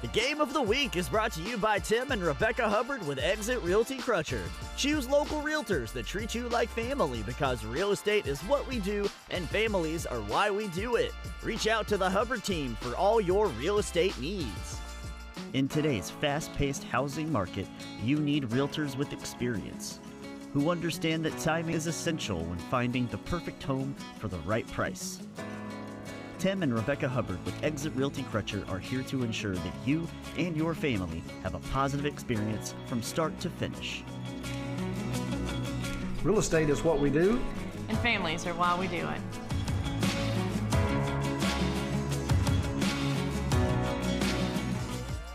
The Game of the Week is brought to you by Tim and Rebecca Hubbard with Exit Realty Crutcher. Choose local realtors that treat you like family because real estate is what we do and families are why we do it. Reach out to the Hubbard team for all your real estate needs. In today's fast-paced housing market, you need realtors with experience who understand that timing is essential when finding the perfect home for the right price. Tim and Rebecca Hubbard with Exit Realty Crutcher are here to ensure that you and your family have a positive experience from start to finish. Real estate is what we do, and families are why we do it.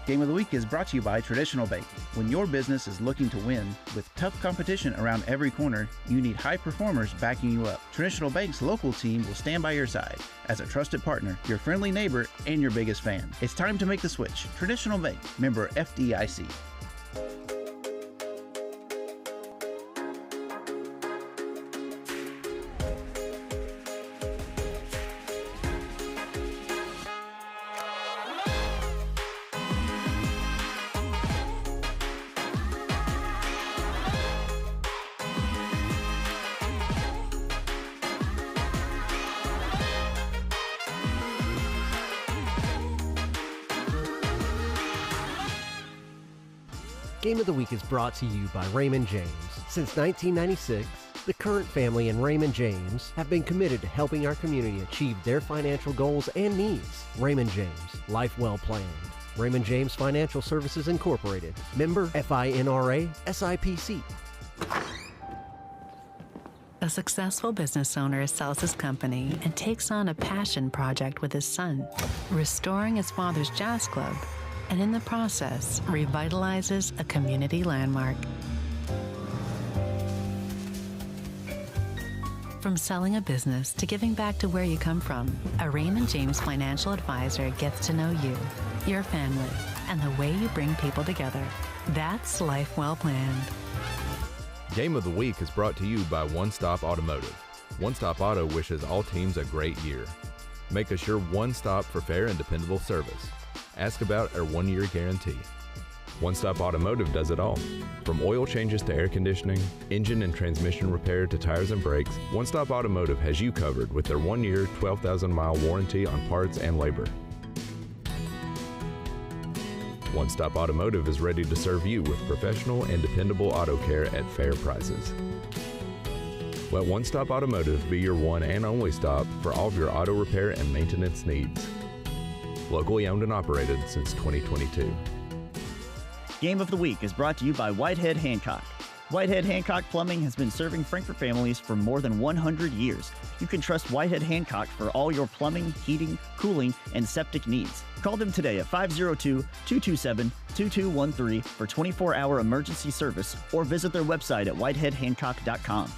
Game of the Week is brought to you by Traditional Bank. When your business is looking to win, with tough competition around every corner, you need high performers backing you up. Traditional Bank's local team will stand by your side as a trusted partner, your friendly neighbor, and your biggest fan. It's time to make the switch. Traditional Bank, member FDIC. Game of the Week is brought to you by Raymond James. Since 1996, the Current family and Raymond James have been committed to helping our community achieve their financial goals and needs. Raymond James, life well planned. Raymond James Financial Services Incorporated, member FINRA SIPC. A successful business owner sells his company and takes on a passion project with his son, restoring his father's jazz club, and in the process, revitalizes a community landmark. From selling a business to giving back to where you come from, a Raymond James financial advisor gets to know you, your family, and the way you bring people together. That's life well planned. Game of the Week is brought to you by One Stop Automotive. One Stop Auto wishes all teams a great year. Make us your one stop for fair and dependable service. Ask about our 1-year guarantee. One Stop Automotive does it all. From oil changes to air conditioning, engine and transmission repair to tires and brakes, One Stop Automotive has you covered with their 1-year, 12,000-mile warranty on parts and labor. One Stop Automotive is ready to serve you with professional and dependable auto care at fair prices. Let One Stop Automotive be your one and only stop for all of your auto repair and maintenance needs. Locally owned and operated since 2022. Game of the Week is brought to you by Whitehead Hancock. Whitehead Hancock Plumbing has been serving Frankfort families for more than 100 years. You can trust Whitehead Hancock for all your plumbing, heating, cooling, and septic needs. Call them today at 502-227-2213 for 24-hour emergency service or visit their website at whiteheadhancock.com.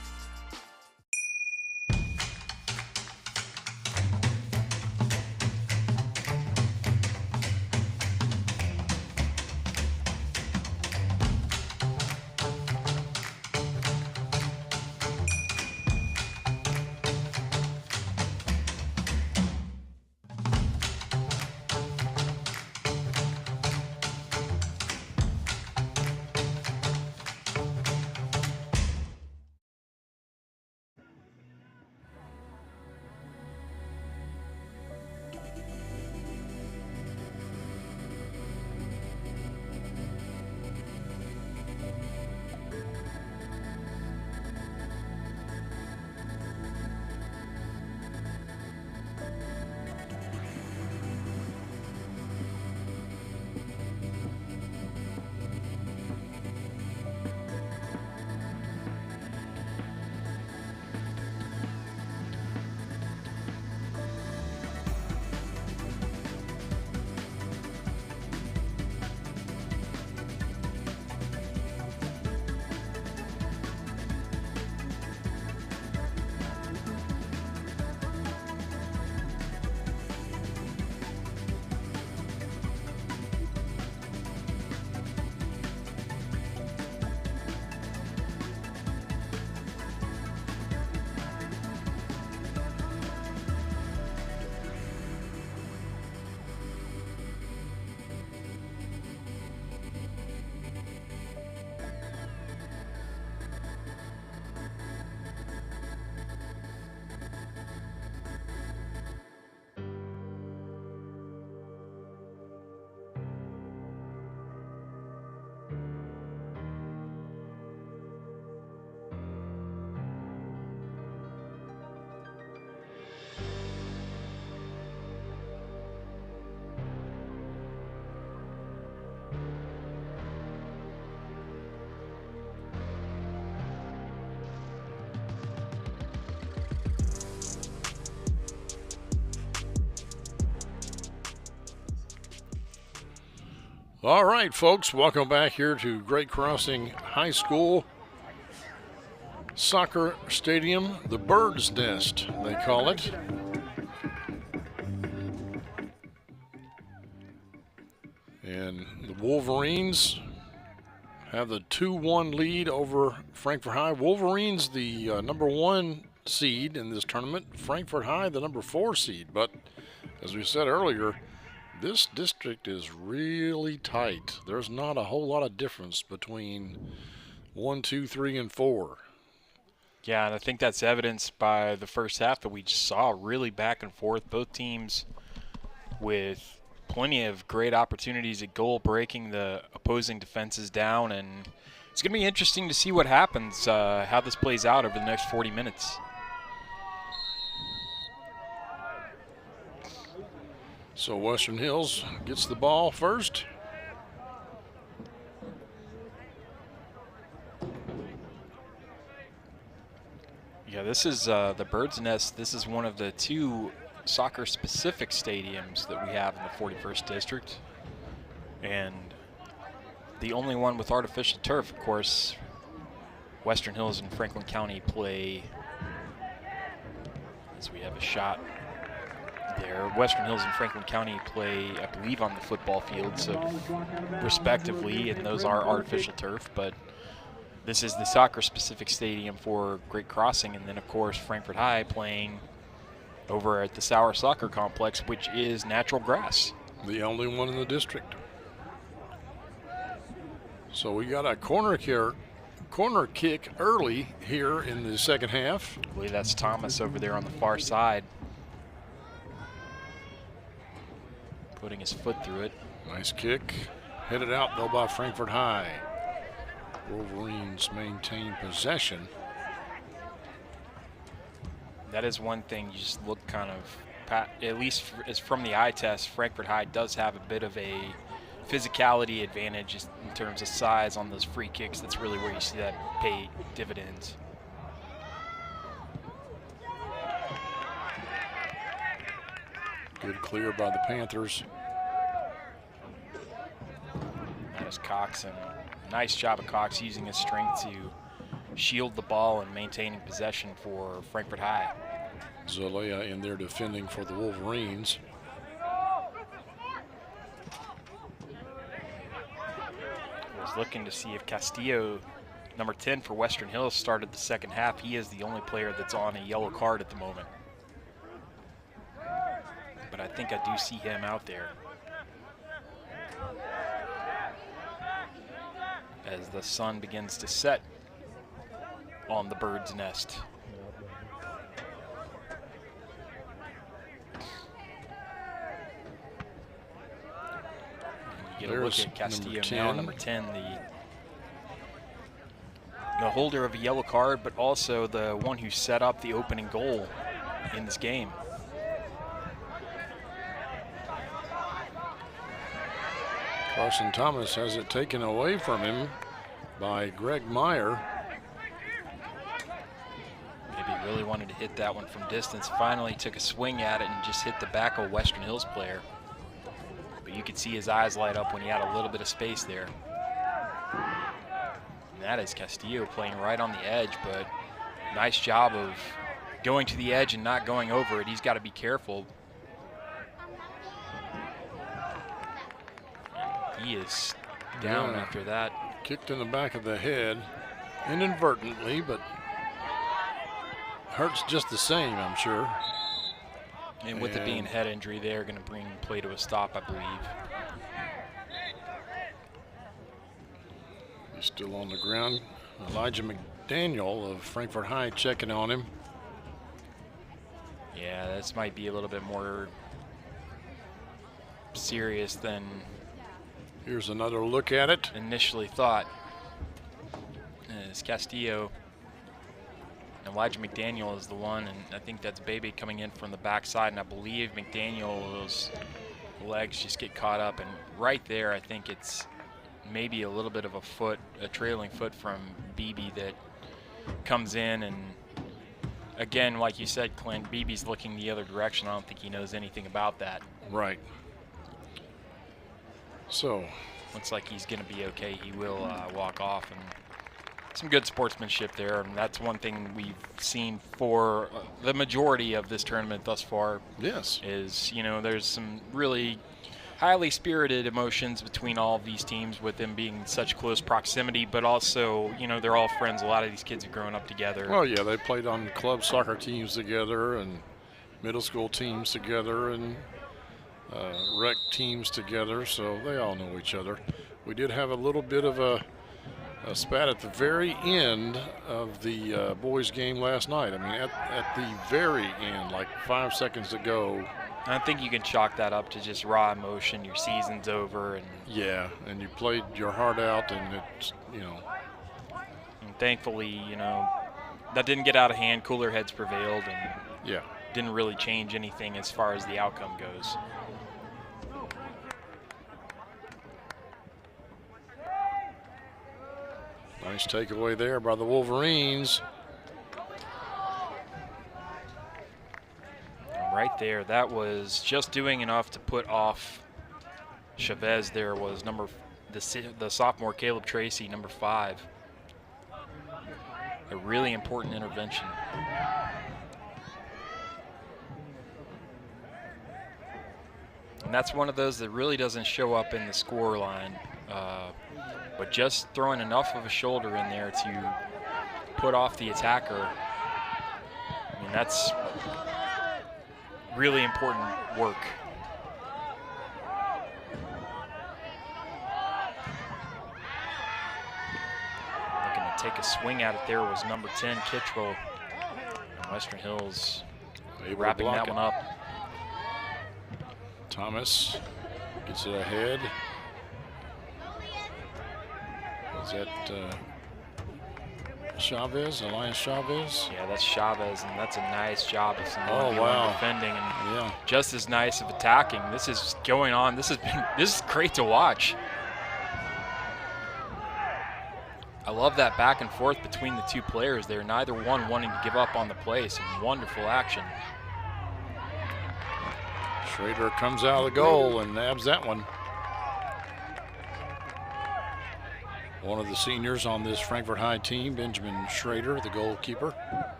All right, folks, welcome back here to Great Crossing High School Soccer Stadium, the Bird's Nest, they call it. And the Wolverines have the 2-1 lead over Frankfort High. Wolverines, the number 1 seed in this tournament. Frankfort High, the number 4 seed. But as we said earlier, this district is really tight. There's not a whole lot of difference between 1, 2, 3, and 4. Yeah, and I think that's evidenced by the first half that we just saw really back and forth. Both teams with plenty of great opportunities at goal, breaking the opposing defenses down. And it's going to be interesting to see what happens, how this plays out over the next 40 minutes. So Western Hills gets the ball first. Yeah, this is the Bird's Nest. This is one of the 2 soccer-specific stadiums that we have in the 41st District. And the only one with artificial turf, of course. Western Hills and Franklin County play, as we have a shot there. Western Hills and Franklin County play, I believe, on the football field, so respectively, and those are artificial turf. But This is the soccer-specific stadium for Great Crossing, and then, of course, Frankfort High playing over at the Sauer Soccer Complex, which is natural grass. The only one in the district. So we got a corner kick early here in the second half. I believe that's Thomas over there on the far side, putting his foot through it. Nice kick. Headed out, though, by Frankfort High. Wolverines maintain possession. That is one thing you just look kind of, at least as from the eye test, Frankfort High does have a bit of a physicality advantage in terms of size on those free kicks. That's really where you see that pay dividends. Good clear by the Panthers. That is Cox, and nice job of Cox using his strength to shield the ball and maintaining possession for Frankfort High. Zalea in there defending for the Wolverines. I was looking to see if Castillo, number 10 for Western Hills, started the second half. He is the only player that's on a yellow card at the moment. But I think I do see him out there as the sun begins to set on the bird's nest. You get a look at Castillo now, number 10, the holder of a yellow card, but also the one who set up the opening goal in this game. Carson Thomas has it taken away from him by Greg Meyer. Maybe really wanted to hit that one from distance. Finally took a swing at it and just hit the back of a Western Hills player. But you could see his eyes light up when he had a little bit of space there. And that is Castillo playing right on the edge, but nice job of going to the edge and not going over it. He's got to be careful. He is down after that. Kicked in the back of the head inadvertently, but hurts just the same, I'm sure. And with it being head injury, they're going to bring play to a stop, I believe. He's still on the ground. Elijah McDaniel of Frankfort High checking on him. Yeah, this might be a little bit more serious than here's another look at it. Initially thought. As Castillo, Elijah McDaniel is the one, and I think that's Bebe coming in from the backside, and I believe McDaniel's legs just get caught up, and right there I think it's maybe a little bit of a trailing foot from Bebe that comes in, and again, like you said, Clint, Bebe's looking the other direction. I don't think he knows anything about that. Right. So looks like he's going to be okay. He will walk off, and some good sportsmanship there. And that's one thing we've seen for the majority of this tournament thus far. Yes. Is, you know, there's some really highly spirited emotions between all of these teams with them being in such close proximity, but also, you know, they're all friends. A lot of these kids have grown up together. Well, yeah, they played on club soccer teams together and middle school teams together and rec teams together, so they all know each other. We did have a little bit of a spat at the very end of the boys game last night. I mean, at the very end, like 5 seconds to go. I think you can chalk that up to just raw emotion. Your season's over, and yeah, and you played your heart out, and it's, you know. And thankfully, you know, that didn't get out of hand. Cooler heads prevailed, and yeah, didn't really change anything as far as the outcome goes. Nice takeaway there by the Wolverines. Right there, that was just doing enough to put off Chavez. There was the sophomore Caleb Tracy, number 5. A really important intervention. And that's one of those that really doesn't show up in the score line. but just throwing enough of a shoulder in there to put off the attacker. I mean, that's really important work. Looking to take a swing at it there was number 10, Kittrell. And Western Hills wrapping that one up. Thomas gets it ahead. Is that Chavez, Elias Chavez? Yeah, that's Chavez, and that's a nice job of some defending, and just as nice of attacking. This is going on. This is great to watch. I love that back and forth between the two players there. Neither one wanting to give up on the play. Some wonderful action. Schrader comes out of the goal and nabs that one. One of the seniors on this Frankfort High team, Benjamin Schrader, the goalkeeper.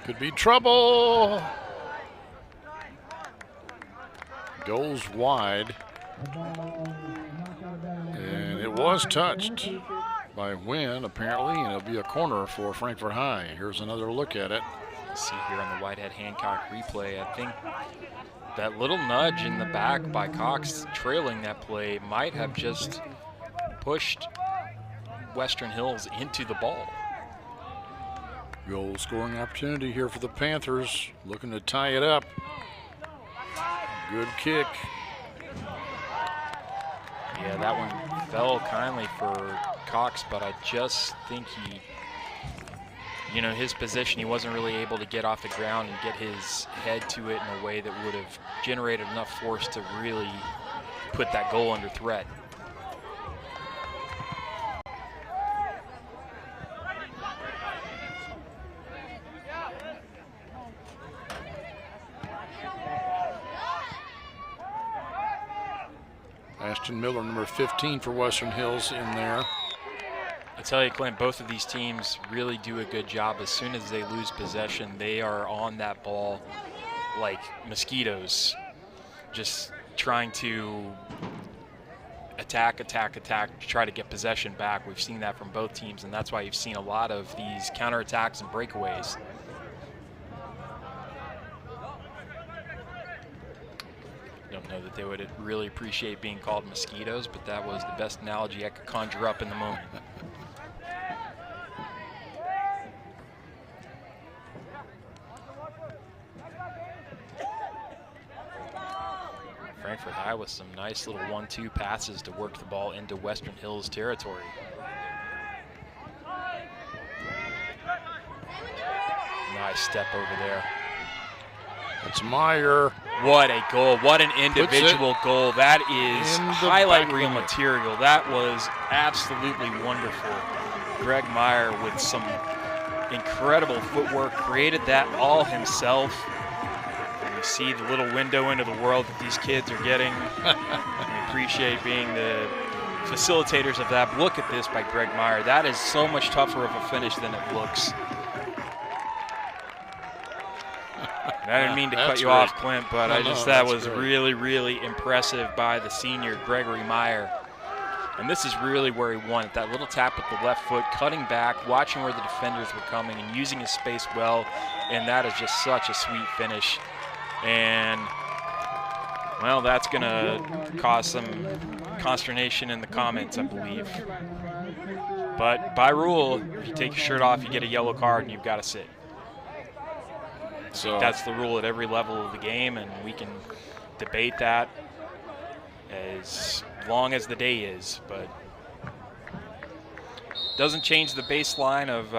Could be trouble. Goes wide. And it was touched by Wynn, apparently, and it'll be a corner for Frankfort High. Here's another look at it. See here on the Whitehead-Hancock replay, I think that little nudge in the back by Cox trailing that play might have just pushed Western Hills into the ball. Goal scoring opportunity here for the Panthers, looking to tie it up. Good kick. Yeah, that one fell kindly for Cox, but I just think he, you know, his position, he wasn't really able to get off the ground and get his head to it in a way that would have generated enough force to really put that goal under threat. Ashton Miller, number 15 for Western Hills, in there. I tell you, Clint, both of these teams really do a good job. As soon as they lose possession, they are on that ball like mosquitoes, just trying to attack, to try to get possession back. We've seen that from both teams, and that's why you've seen a lot of these counterattacks and breakaways. Don't know that they would really appreciate being called mosquitoes, but that was the best analogy I could conjure up in the moment. Frankfort High with some nice little 1-2 passes to work the ball into Western Hills territory. Nice step over there. It's Meyer. What a goal. What an individual goal. That is highlight reel material. That was absolutely wonderful. Greg Meyer with some incredible footwork, created that all himself. And we see the little window into the world that these kids are getting. We appreciate being the facilitators of that. Look at this by Greg Meyer. That is so much tougher of a finish than it looks. I didn't mean to cut you off, Clint, but that was really, really impressive by the senior, Gregory Meyer. And this is really where he won it. That little tap with the left foot, cutting back, watching where the defenders were coming and using his space well. And that is just such a sweet finish. And, well, that's going to cause some consternation in the comments, I believe. But by rule, if you take your shirt off, you get a yellow card and you've got to sit. So that's the rule at every level of the game, and we can debate that as long as the day is, but doesn't change the baseline of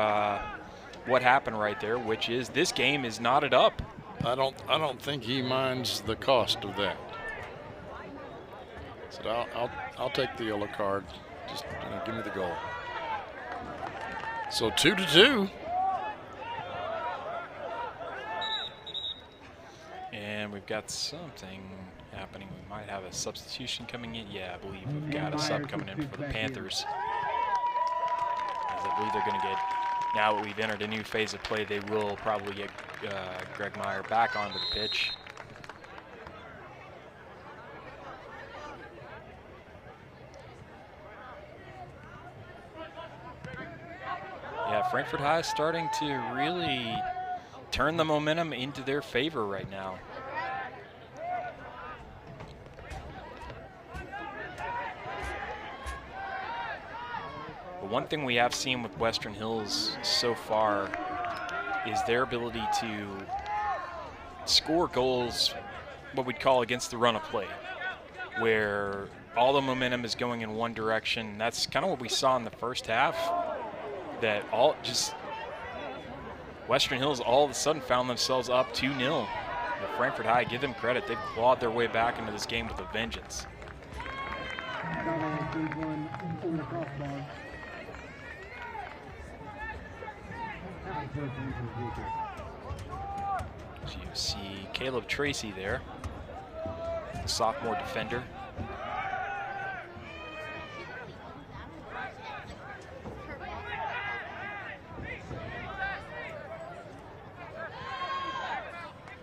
what happened right there, which is this game is knotted up. I don't think he minds the cost of that. So I'll take the yellow card. Just give me the goal. So 2-2. And we've got something happening. We might have a substitution coming in. Yeah, I believe we've got a sub coming in for the Panthers. As I believe they're going to get, now that we've entered a new phase of play, they will probably get Greg Meyer back onto the pitch. Frankfort High is starting to really turn the momentum into their favor right now. But one thing we have seen with Western Hills so far is their ability to score goals, what we'd call against the run of play, where all the momentum is going in one direction. That's kind of what we saw in the first half, that Western Hills all of a sudden found themselves up 2-0. But Frankfort High, give them credit, they've clawed their way back into this game with a vengeance. So you see Caleb Tracy there, the sophomore defender.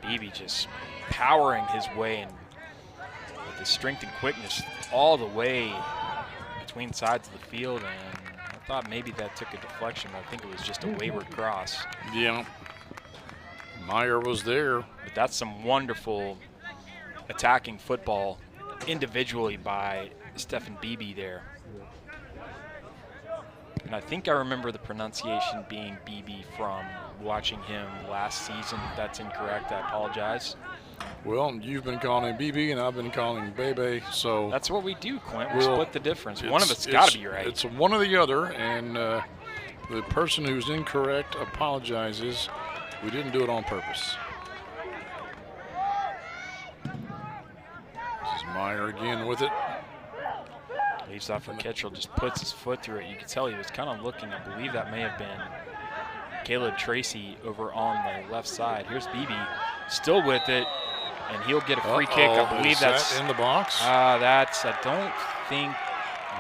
Beebe just powering his way in with his strength and quickness all the way between sides of the field, and I thought maybe that took a deflection, but I think it was just a wayward cross. Yeah, Meyer was there. But that's some wonderful attacking football individually by Stephen Beebe there. And I think I remember the pronunciation being Beebe from watching him last season. If that's incorrect, I apologize. Well, you've been calling him BB and I've been calling him Bebe, so that's what we do, Clint. We split the difference. One of us got to be right. It's one or the other, and the person who's incorrect apologizes. We didn't do it on purpose. This is Meyer again with it. Leaves off for Kitchell, just puts his foot through it. You can tell he was kind of looking. I believe that may have been Caleb Tracy over on the left side. Here's Beebe, still with it, and he'll get a free kick. I believe that's in the box. I don't think.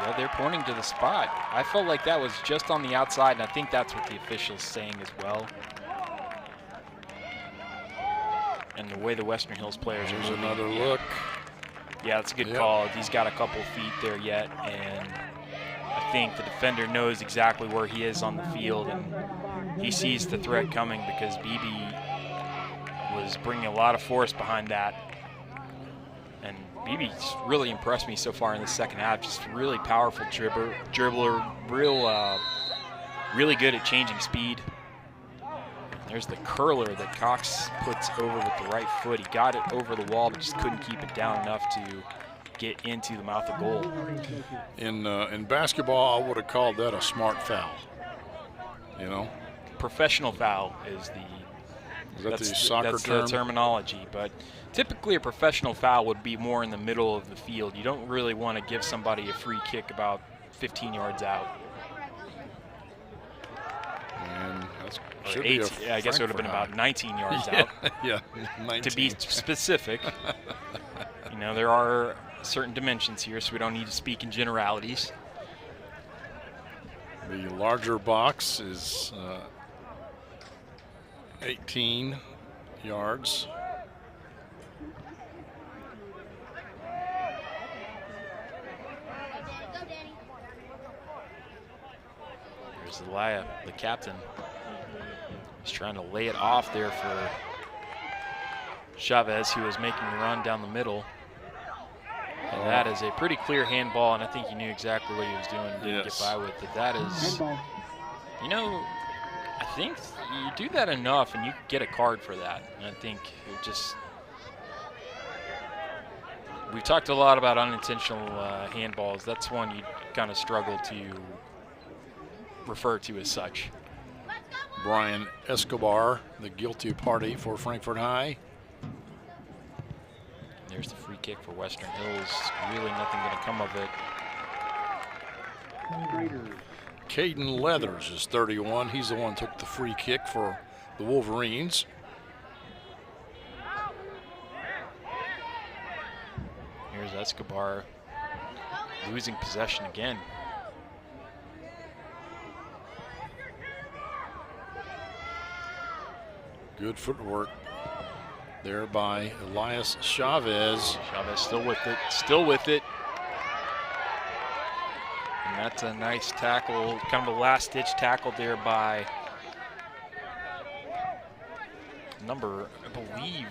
Yeah, they're pointing to the spot. I felt like that was just on the outside, and I think that's what the official's saying as well. And the way the Western Hills players are moving. Another look. Yeah, that's a good call. He's got a couple feet there yet, and I think the defender knows exactly where he is on the field, and he sees the threat coming because Beebe was bringing a lot of force behind that. And Beebe's really impressed me so far in the second half. Just really powerful dribbler, really good at changing speed. There's the curler that Cox puts over with the right foot. He got it over the wall, but just couldn't keep it down enough to get into the mouth of goal. In basketball, I would have called that a smart foul. You know, professional foul is the soccer that's term? The terminology, but typically a professional foul would be more in the middle of the field. You don't really want to give somebody a free kick about 15 yards out. And that's I guess it would have been about 19 yards out. Yeah, 19. To be specific. You know, there are certain dimensions here, so we don't need to speak in generalities. The larger box is 18 yards. There's Elia, the captain. He's trying to lay it off there for Chavez, who was making the run down the middle. And that is a pretty clear handball, and I think he knew exactly what he was doing and didn't get by with it. That is, you know, I think you do that enough and you get a card for that. And I think it just, we've talked a lot about unintentional handballs. That's one you kind of struggle to refer to as such. Brian Escobar, the guilty party for Frankfort High. There's the free kick for Western Hills. Really nothing going to come of it. Caden Leathers is 31. He's the one who took the free kick for the Wolverines. Here's Escobar losing possession again. Good footwork there by Elias Chavez. Chavez still with it, still with it. And that's a nice tackle, kind of a last-ditch tackle there by number, I believe.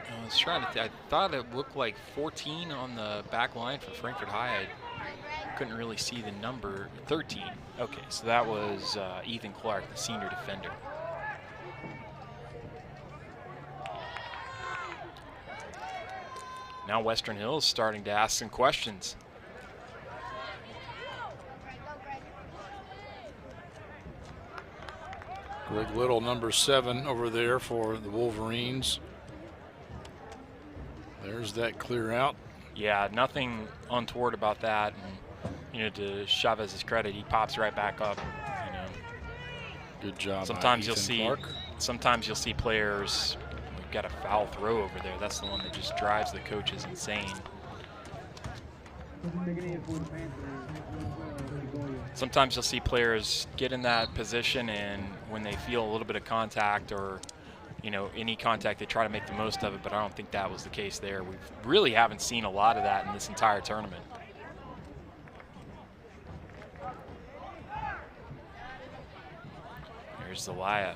I was trying to. I thought it looked like 14 on the back line for Frankfort High. I couldn't really see the number. 13. Okay, so that was Ethan Clark, the senior defender. Now Western Hills starting to ask some questions. Greg Little, number 7 over there for the Wolverines. There's that clear out. Yeah, nothing untoward about that. And, to Chavez's credit, he pops right back up. Good job. Sometimes you'll see players. We've got a foul throw over there. That's the one that just drives the coaches insane. Sometimes you'll see players get in that position, and when they feel a little bit of contact or any contact, they try to make the most of it, but I don't think that was the case there. We really haven't seen a lot of that in this entire tournament. There's Zelaya.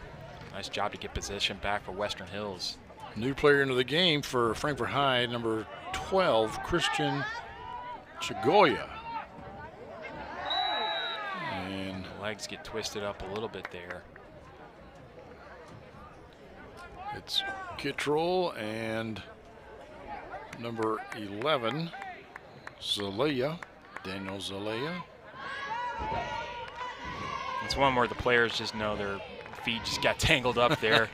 Nice job to get possession back for Western Hills. New player into the game for Frankfort High, number 12, Christian Chagoya. And legs get twisted up a little bit there. It's Kittrell and number 11, Zelaya, Daniel Zelaya. It's one where the players just know their feet just got tangled up there.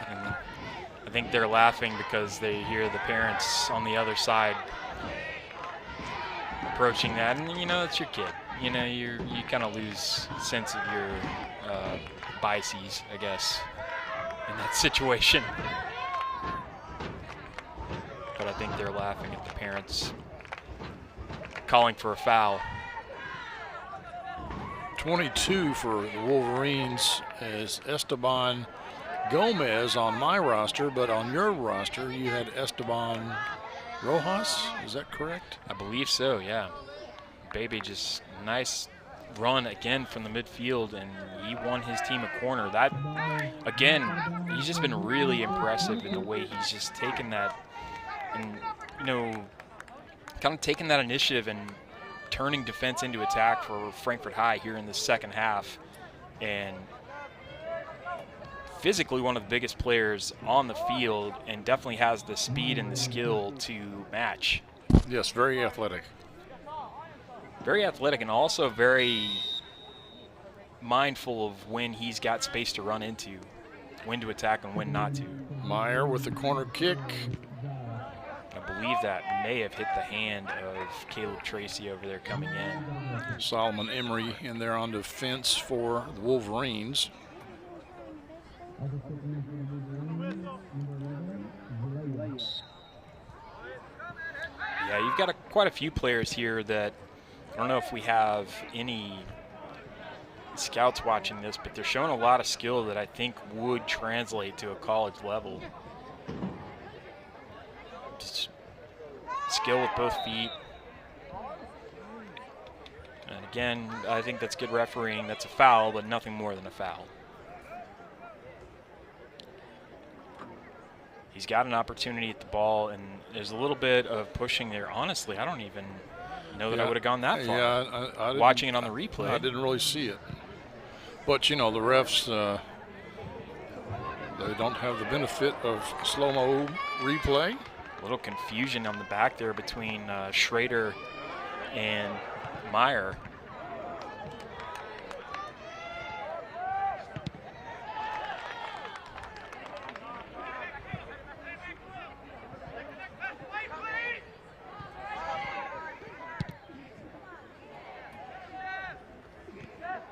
And I think they're laughing because they hear the parents on the other side approaching that. And, it's your kid. You kind of lose sense of your biases, I guess, in that situation. But I think they're laughing at the parents calling for a foul. 22 for the Wolverines is Esteban Gomez on my roster, but on your roster you had Esteban Rojas. Is that correct? I believe so, yeah. Baby, just nice run again from the midfield, and he won his team a corner. That, again, he's just been really impressive in the way he's just taken that and, kind of taking that initiative and turning defense into attack for Frankfort High here in the second half. And physically one of the biggest players on the field, and definitely has the speed and the skill to match. Yes, very athletic. Very athletic, and also very mindful of when he's got space to run into, when to attack and when not to. Meyer with the corner kick. I believe that may have hit the hand of Caleb Tracy over there coming in. Solomon Emery in there on defense for the Wolverines. Yeah, you've got quite a few players here that, I don't know if we have any scouts watching this, but they're showing a lot of skill that I think would translate to a college level. Just skill with both feet. And again, I think that's good refereeing. That's a foul, but nothing more than a foul. He's got an opportunity at the ball, and there's a little bit of pushing there. Honestly, I don't even know that I would have gone that far. Yeah, I watching it on the replay. I didn't really see it. But, the refs, they don't have the benefit of slow-mo replay. A little confusion on the back there between Schrader and Meyer.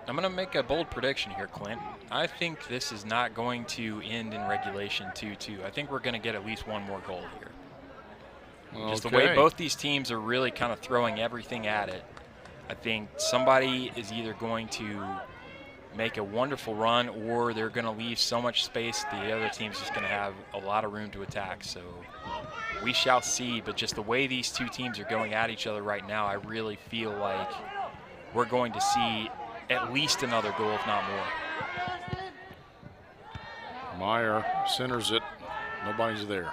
I'm going to make a bold prediction here, Clint. I think this is not going to end in regulation 2-2. I think we're going to get at least one more goal here. Okay. Just the way both these teams are really kind of throwing everything at it. I think somebody is either going to make a wonderful run, or they're going to leave so much space the other team's just going to have a lot of room to attack. So we shall see, but just the way these two teams are going at each other right now, I really feel like we're going to see at least another goal, if not more. Meyer centers it. Nobody's there.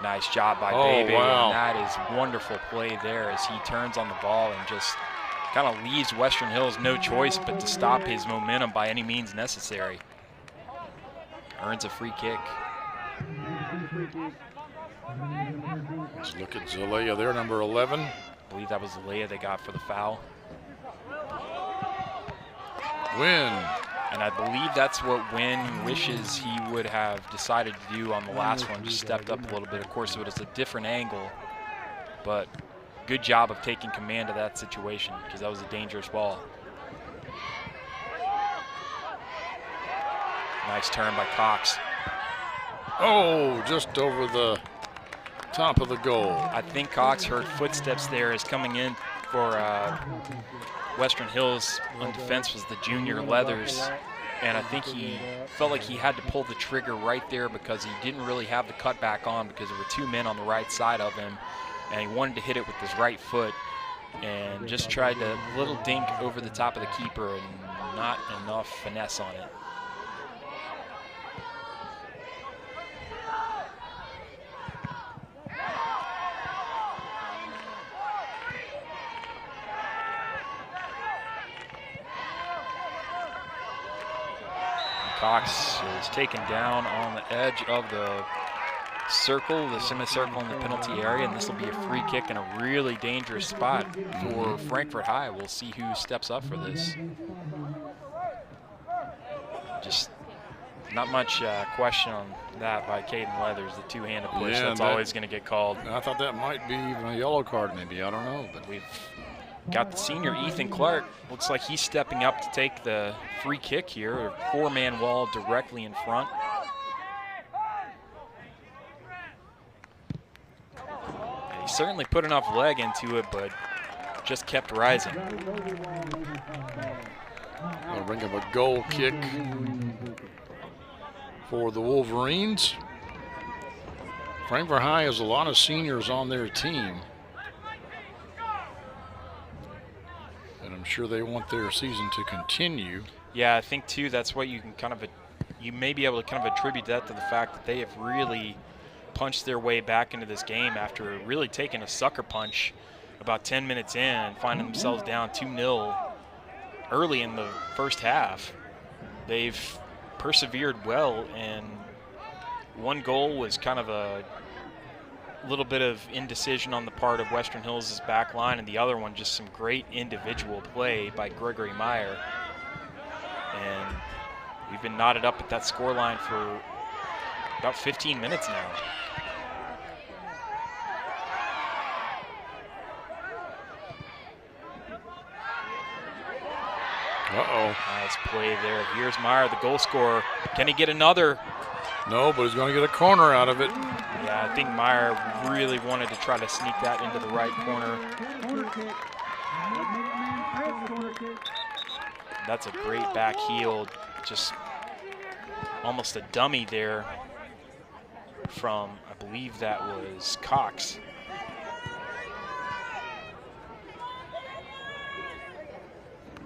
Nice job by Bebe. Wow. And that is wonderful play there as he turns on the ball and just kind of leaves Western Hills no choice but to stop his momentum by any means necessary. Earns a free kick. Let's look at Zelaya there, number 11. I believe that was Zelaya they got for the foul. Win. And I believe that's what Wynn wishes he would have decided to do on the last one, just stepped up a little bit. Of course, it was a different angle, but good job of taking command of that situation because that was a dangerous ball. Nice turn by Cox. Oh, just over the top of the goal. I think Cox heard footsteps there as coming in for Western Hills on defense was the junior Leathers, and I think he felt like he had to pull the trigger right there because he didn't really have the cutback on because there were two men on the right side of him, and he wanted to hit it with his right foot and just tried to little dink over the top of the keeper and not enough finesse on it. Cox is taken down on the edge of the circle, the semicircle in the penalty area, and this will be a free kick in a really dangerous spot for Frankfort High. We'll see who steps up for this. Just not much question on that by Caden Leathers, the two-handed push. Yeah, that's always going to get called. I thought that might be even a yellow card maybe, I don't know. But we've got the senior Ethan Clark. Looks like he's stepping up to take the free kick here. A four-man wall directly in front. And he certainly put enough leg into it, but just kept rising. A ring of a goal kick for the Wolverines. Frankfort High has a lot of seniors on their team. And I'm sure they want their season to continue. Yeah, I think too that's what you can you may be able to kind of attribute that to the fact that they have really punched their way back into this game after really taking a sucker punch about 10 minutes in and finding themselves down 2-0 early in the first half. They've persevered well, and one goal was kind of a little bit of indecision on the part of Western Hills' back line, and the other one just some great individual play by Gregory Meyer. And we've been knotted up at that scoreline for about 15 minutes now. Uh-oh. Nice play there. Here's Meyer, the goal scorer. Can he get another? No, but he's going to get a corner out of it. Yeah, I think Meyer really wanted to try to sneak that into the right corner. That's a great back heel, just almost a dummy there from, I believe that was Cox.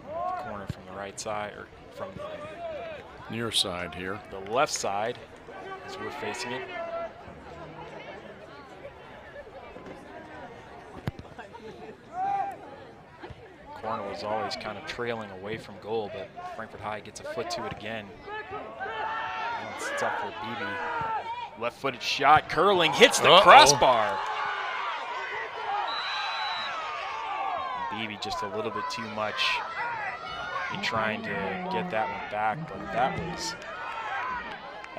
The corner from the right side, or from the near side here. The left side, as we're facing it. Corner was always kind of trailing away from goal, but Frankfort High gets a foot to it again. It's up for Beebe. Left-footed shot, curling, hits the crossbar. Beebe just a little bit too much in trying to get that one back, but that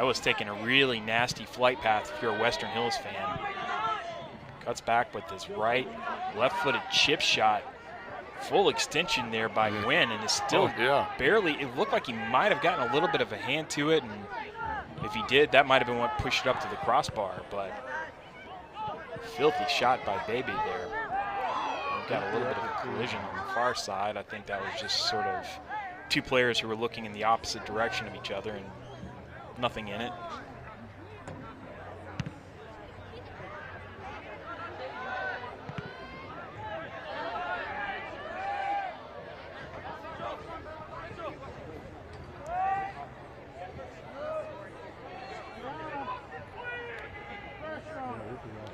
was taking a really nasty flight path if you're a Western Hills fan. Cuts back with this right left-footed chip shot. Full extension there by Wynn, and is still barely, it looked like he might have gotten a little bit of a hand to it, and if he did, that might have been what pushed it up to the crossbar, but filthy shot by Baby there. We've got a little bit of a collision on the far side. I think that was just sort of two players who were looking in the opposite direction of each other and nothing in it.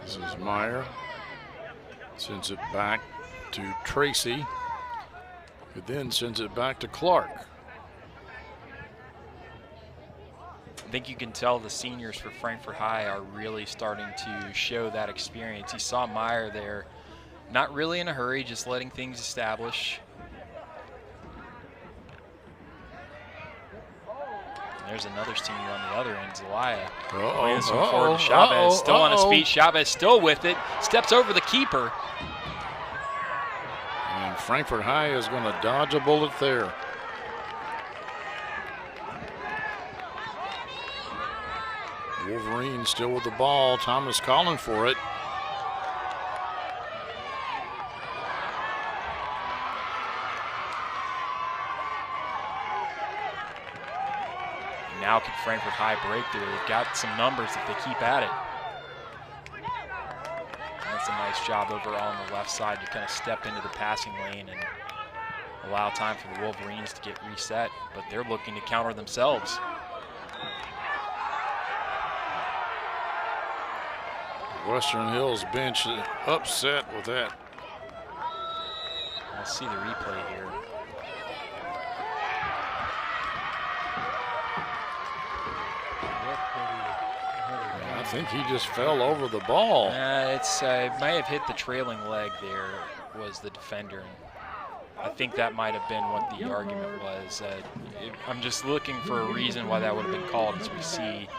This is Meyer. Sends it back to Tracy, who then sends it back to Clark. I think you can tell the seniors for Frankfort High are really starting to show that experience. You saw Meyer there, not really in a hurry, just letting things establish. And there's another senior on the other end, Zelaya. Forward to Chavez, still on his feet. Chavez still with it, steps over the keeper. And Frankfort High is going to dodge a bullet there. Wolverine still with the ball. Thomas calling for it. Now can Frankfort High break through? They've got some numbers if they keep at it. That's a nice job overall on the left side to kind of step into the passing lane and allow time for the Wolverines to get reset, but they're looking to counter themselves. Western Hills bench upset with that. Let's see the replay here. I think he just fell over the ball. It may have hit the trailing leg there, was the defender. I think that might have been what the argument was. I'm just looking for a reason why that would have been called, as we see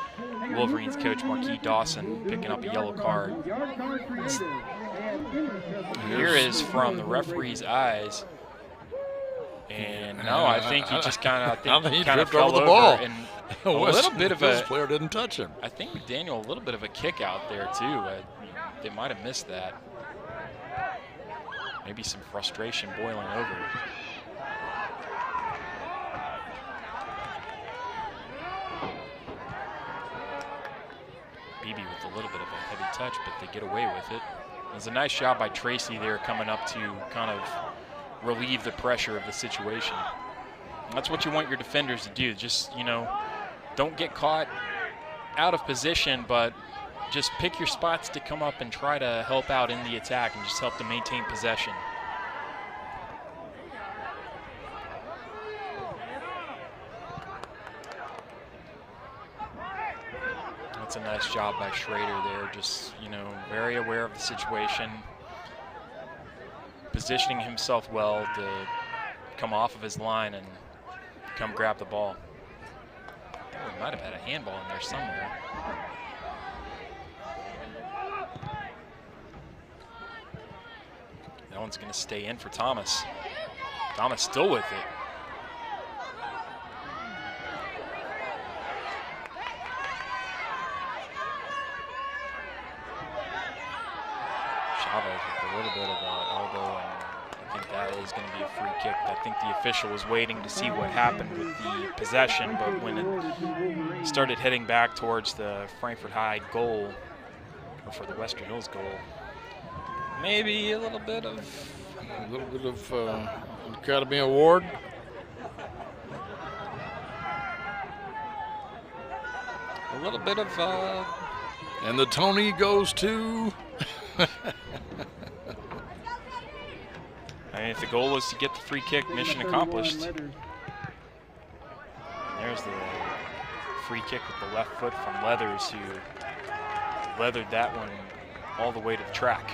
Wolverines coach Marquis Dawson picking up a yellow card. Here is from the referee's eyes. And no, I think he just kind of fell over the ball. And a little bit of a player didn't touch him. I think McDaniel, a little bit of a kick out there too. They might have missed that. Maybe some frustration boiling over. BB with a little bit of a heavy touch, but they get away with it. It was a nice job by Tracy there coming up to kind of relieve the pressure of the situation. And that's what you want your defenders to do. Just, don't get caught out of position, but just pick your spots to come up and try to help out in the attack and just help to maintain possession. That's a nice job by Schrader there, just, very aware of the situation, positioning himself well to come off of his line and come grab the ball. Oh, he might have had a handball in there somewhere. That one's going to stay in for Thomas. Thomas still with it. Chavez with a little bit of an elbow, and I think that is going to be a free kick. I think the official was waiting to see what happened with the possession, but when it started heading back towards the Frankfort High goal, or for the Western Hills goal, maybe a little bit of Academy Award. A little bit of and the Tony goes to I mean, if the goal was to get the free kick, mission accomplished. There's the free kick with the left foot from Leathers, who leathered that one all the way to the track.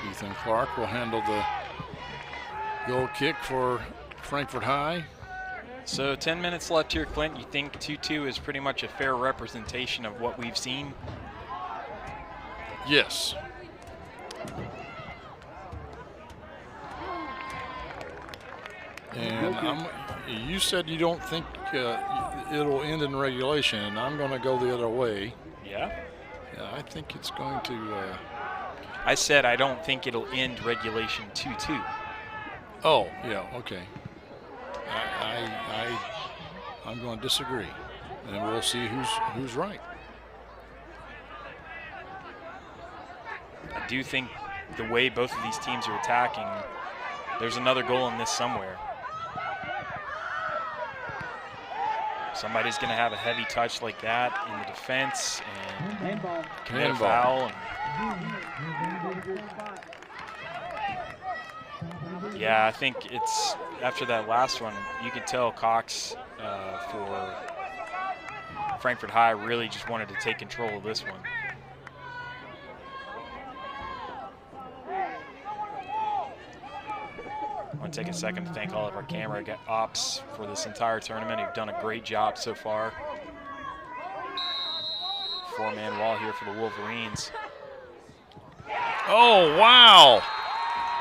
Ethan Clark will handle the goal kick for Frankfort High. So 10 minutes left here, Clint. You think 2-2 is pretty much a fair representation of what we've seen? Yes. And you said you don't think it'll end in regulation, and I'm going to go the other way. Yeah? Yeah, I think it's going to... I said I don't think it'll end regulation 2-2. Oh, yeah, okay. I'm going to disagree, and we'll see who's right. I do think the way both of these teams are attacking, There's another goal in this somewhere. Somebody's going to have a heavy touch like that in the defense and commit a foul. Yeah, I think it's after that last one, you could tell Cox for Frankfort High really just wanted to take control of this one. I want to take a second to thank all of our camera ops for this entire tournament. You've done a great job so far. 4-man wall here for the Wolverines. Oh, wow.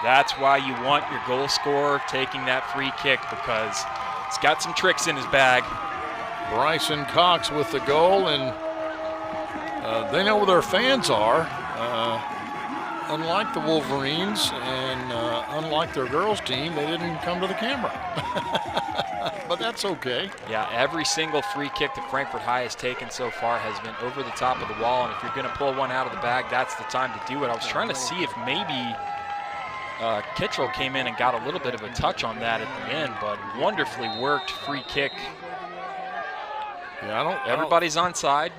That's why you want your goal scorer taking that free kick, because he's got some tricks in his bag. Bryson Cox with the goal, and they know where their fans are. Unlike the Wolverines and unlike their girls team, they didn't come to the camera. But that's okay. Yeah, every single free kick that Frankfort High has taken so far has been over the top of the wall, and if you're going to pull one out of the bag, that's the time to do it. I was trying to see if maybe Kittrell came in and got a little bit of a touch on that at the end, but wonderfully worked free kick. Yeah, Everybody's onside.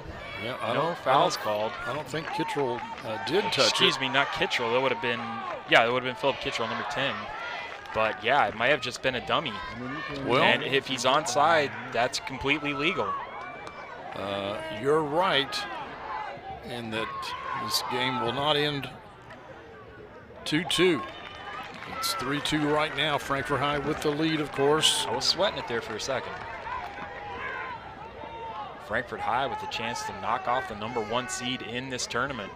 Yeah, no fouls called. I don't think Kittrell did touch Excuse me, not Kittrell. That would have been, yeah, it would have been Philip Kittrell, number 10. But yeah, it might have just been a dummy. Well, and if he's onside, that's completely legal. You're right in that this game will not end 2-2. It's 3-2 right now. Frankfort High with the lead, of course. I was sweating it there for a second. Frankfort High with a chance to knock off the number 1 seed in this tournament.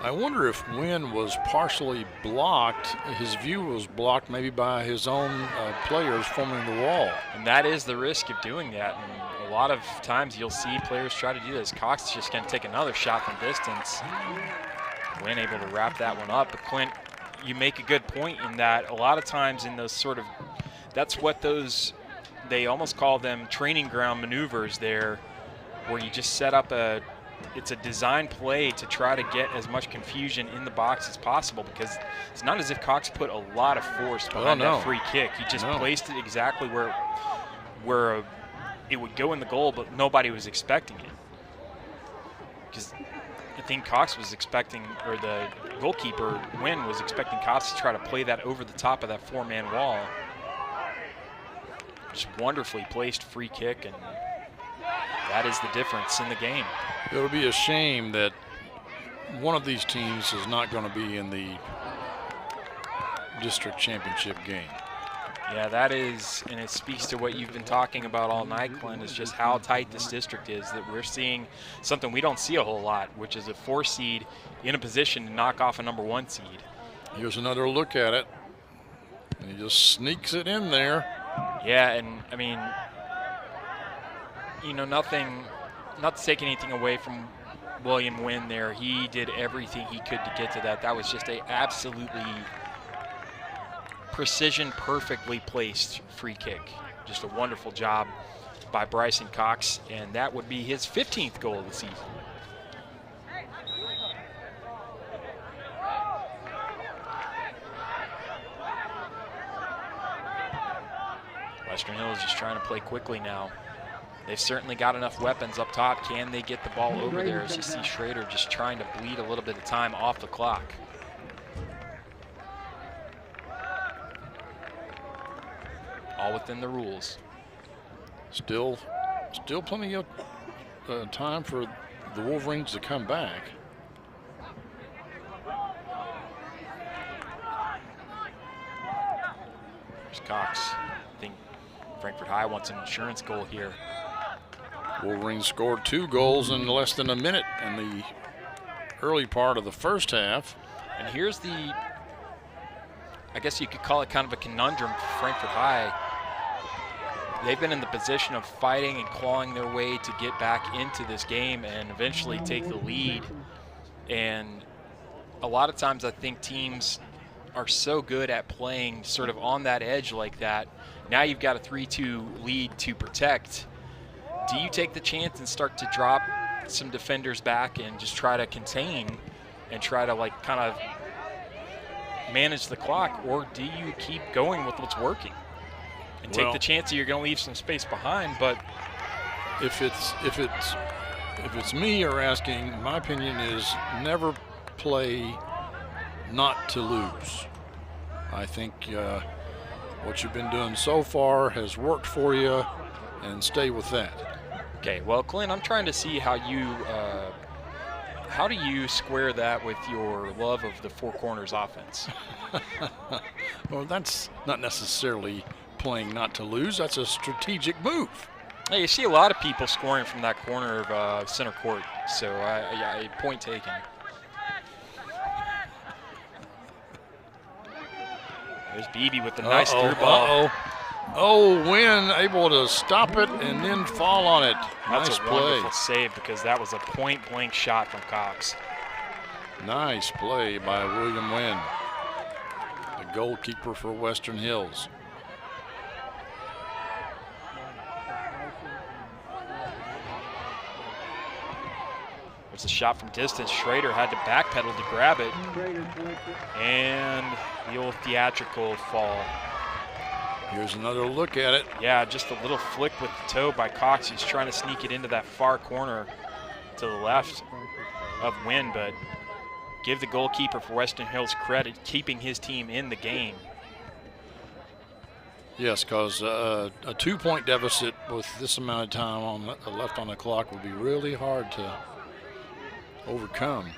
I wonder if Wynn was partially blocked. His view was blocked maybe by his own players forming the wall. And that is the risk of doing that. And a lot of times you'll see players try to do this. Cox is just going to take another shot from distance. Wynn able to wrap that one up. But Clint, you make a good point in that a lot of times in those sort of, that's what those, they almost call them training ground maneuvers there, where you just set up it's a design play to try to get as much confusion in the box as possible, because it's not as if Cox put a lot of force behind that free kick. He just placed it exactly where it would go in the goal, but nobody was expecting it. Because I think Cox was expecting, or the goalkeeper, Wynn, was expecting Cox to try to play that over the top of that 4-man wall. Just wonderfully placed free kick, and that is the difference in the game. It would be a shame that one of these teams is not going to be in the district championship game. Yeah, that is, and it speaks to what you've been talking about all night, Clint, is just how tight this district is, that we're seeing something we don't see a whole lot, which is a 4 seed in a position to knock off a number 1 seed. Here's another look at it, and he just sneaks it in there. Yeah, and I mean, you know, not to take anything away from William Wynn there. He did everything he could to get to that. That was just a absolutely precision, perfectly placed free kick. Just a wonderful job by Bryson Cox, and that would be his 15th goal of the season. Western Hills just trying to play quickly now. They've certainly got enough weapons up top. Can they get the ball over there? As you see Schrader just trying to bleed a little bit of time off the clock. All within the rules. Still plenty of time for the Wolverines to come back. There's Cox. I think Frankfort High wants an insurance goal here. Wolverines scored 2 goals in less than a minute in the early part of the first half. And here's the, I guess you could call it kind of a conundrum for Frankfort High. They've been in the position of fighting and clawing their way to get back into this game and eventually take the lead. And a lot of times I think teams are so good at playing sort of on that edge like that. Now you've got a 3-2 lead to protect. Do you take the chance and start to drop some defenders back and just try to contain and try to like kind of manage the clock, or do you keep going with what's working and take the chance that you're going to leave some space behind? But if it's me you're asking, my opinion is never play not to lose. I think what you've been doing so far has worked for you, and stay with that. Okay, well, Clint, I'm trying to see how do you square that with your love of the four corners offense? Well, that's not necessarily playing not to lose. That's a strategic move. Hey, you see a lot of people scoring from that corner of center court, so point taken. There's Beebe with the nice through ball. Oh, Wynn able to stop it and then fall on it. That's nice a play. wonderful save, because that was a point-blank shot from Cox. Nice play by William Wynn, the goalkeeper for Western Hills. There's a shot from distance. Schrader had to backpedal to grab it. And the old theatrical fall. Here's another look at it. Yeah, just a little flick with the toe by Cox. He's trying to sneak it into that far corner to the left of Wynn, but give the goalkeeper for Western Hills credit, keeping his team in the game. Yes, because a 2-point deficit with this amount of time left on the clock would be really hard to overcome.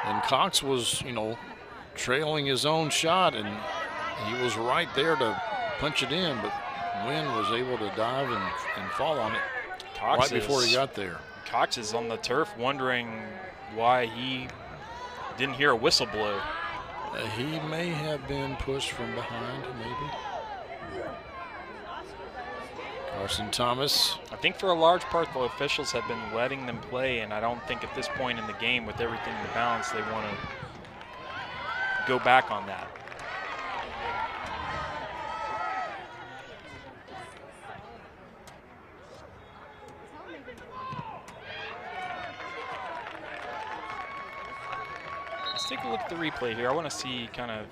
And Cox was, trailing his own shot, and he was right there to punch it in, but Wynn was able to dive and fall on it right before he got there. Cox is on the turf wondering why he didn't hear a whistle blow. He may have been pushed from behind, maybe. Carson Thomas. I think for a large part the officials have been letting them play, and I don't think at this point in the game, with everything in the balance, they want to go back on that. Let's take a look at the replay here. I want to see kind of,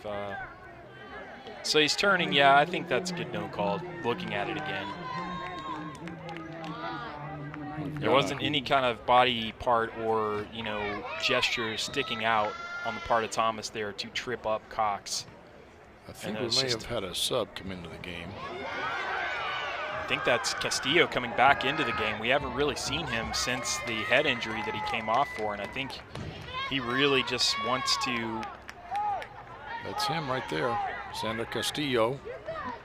so he's turning. Yeah, I think that's a good no call, looking at it again. There wasn't any kind of body part or, gesture sticking out on the part of Thomas there to trip up Cox. I think we may have had a sub come into the game. I think that's Castillo coming back into the game. We haven't really seen him since the head injury that he came off for, and I think he really just wants to. That's him right there, Sander Castillo.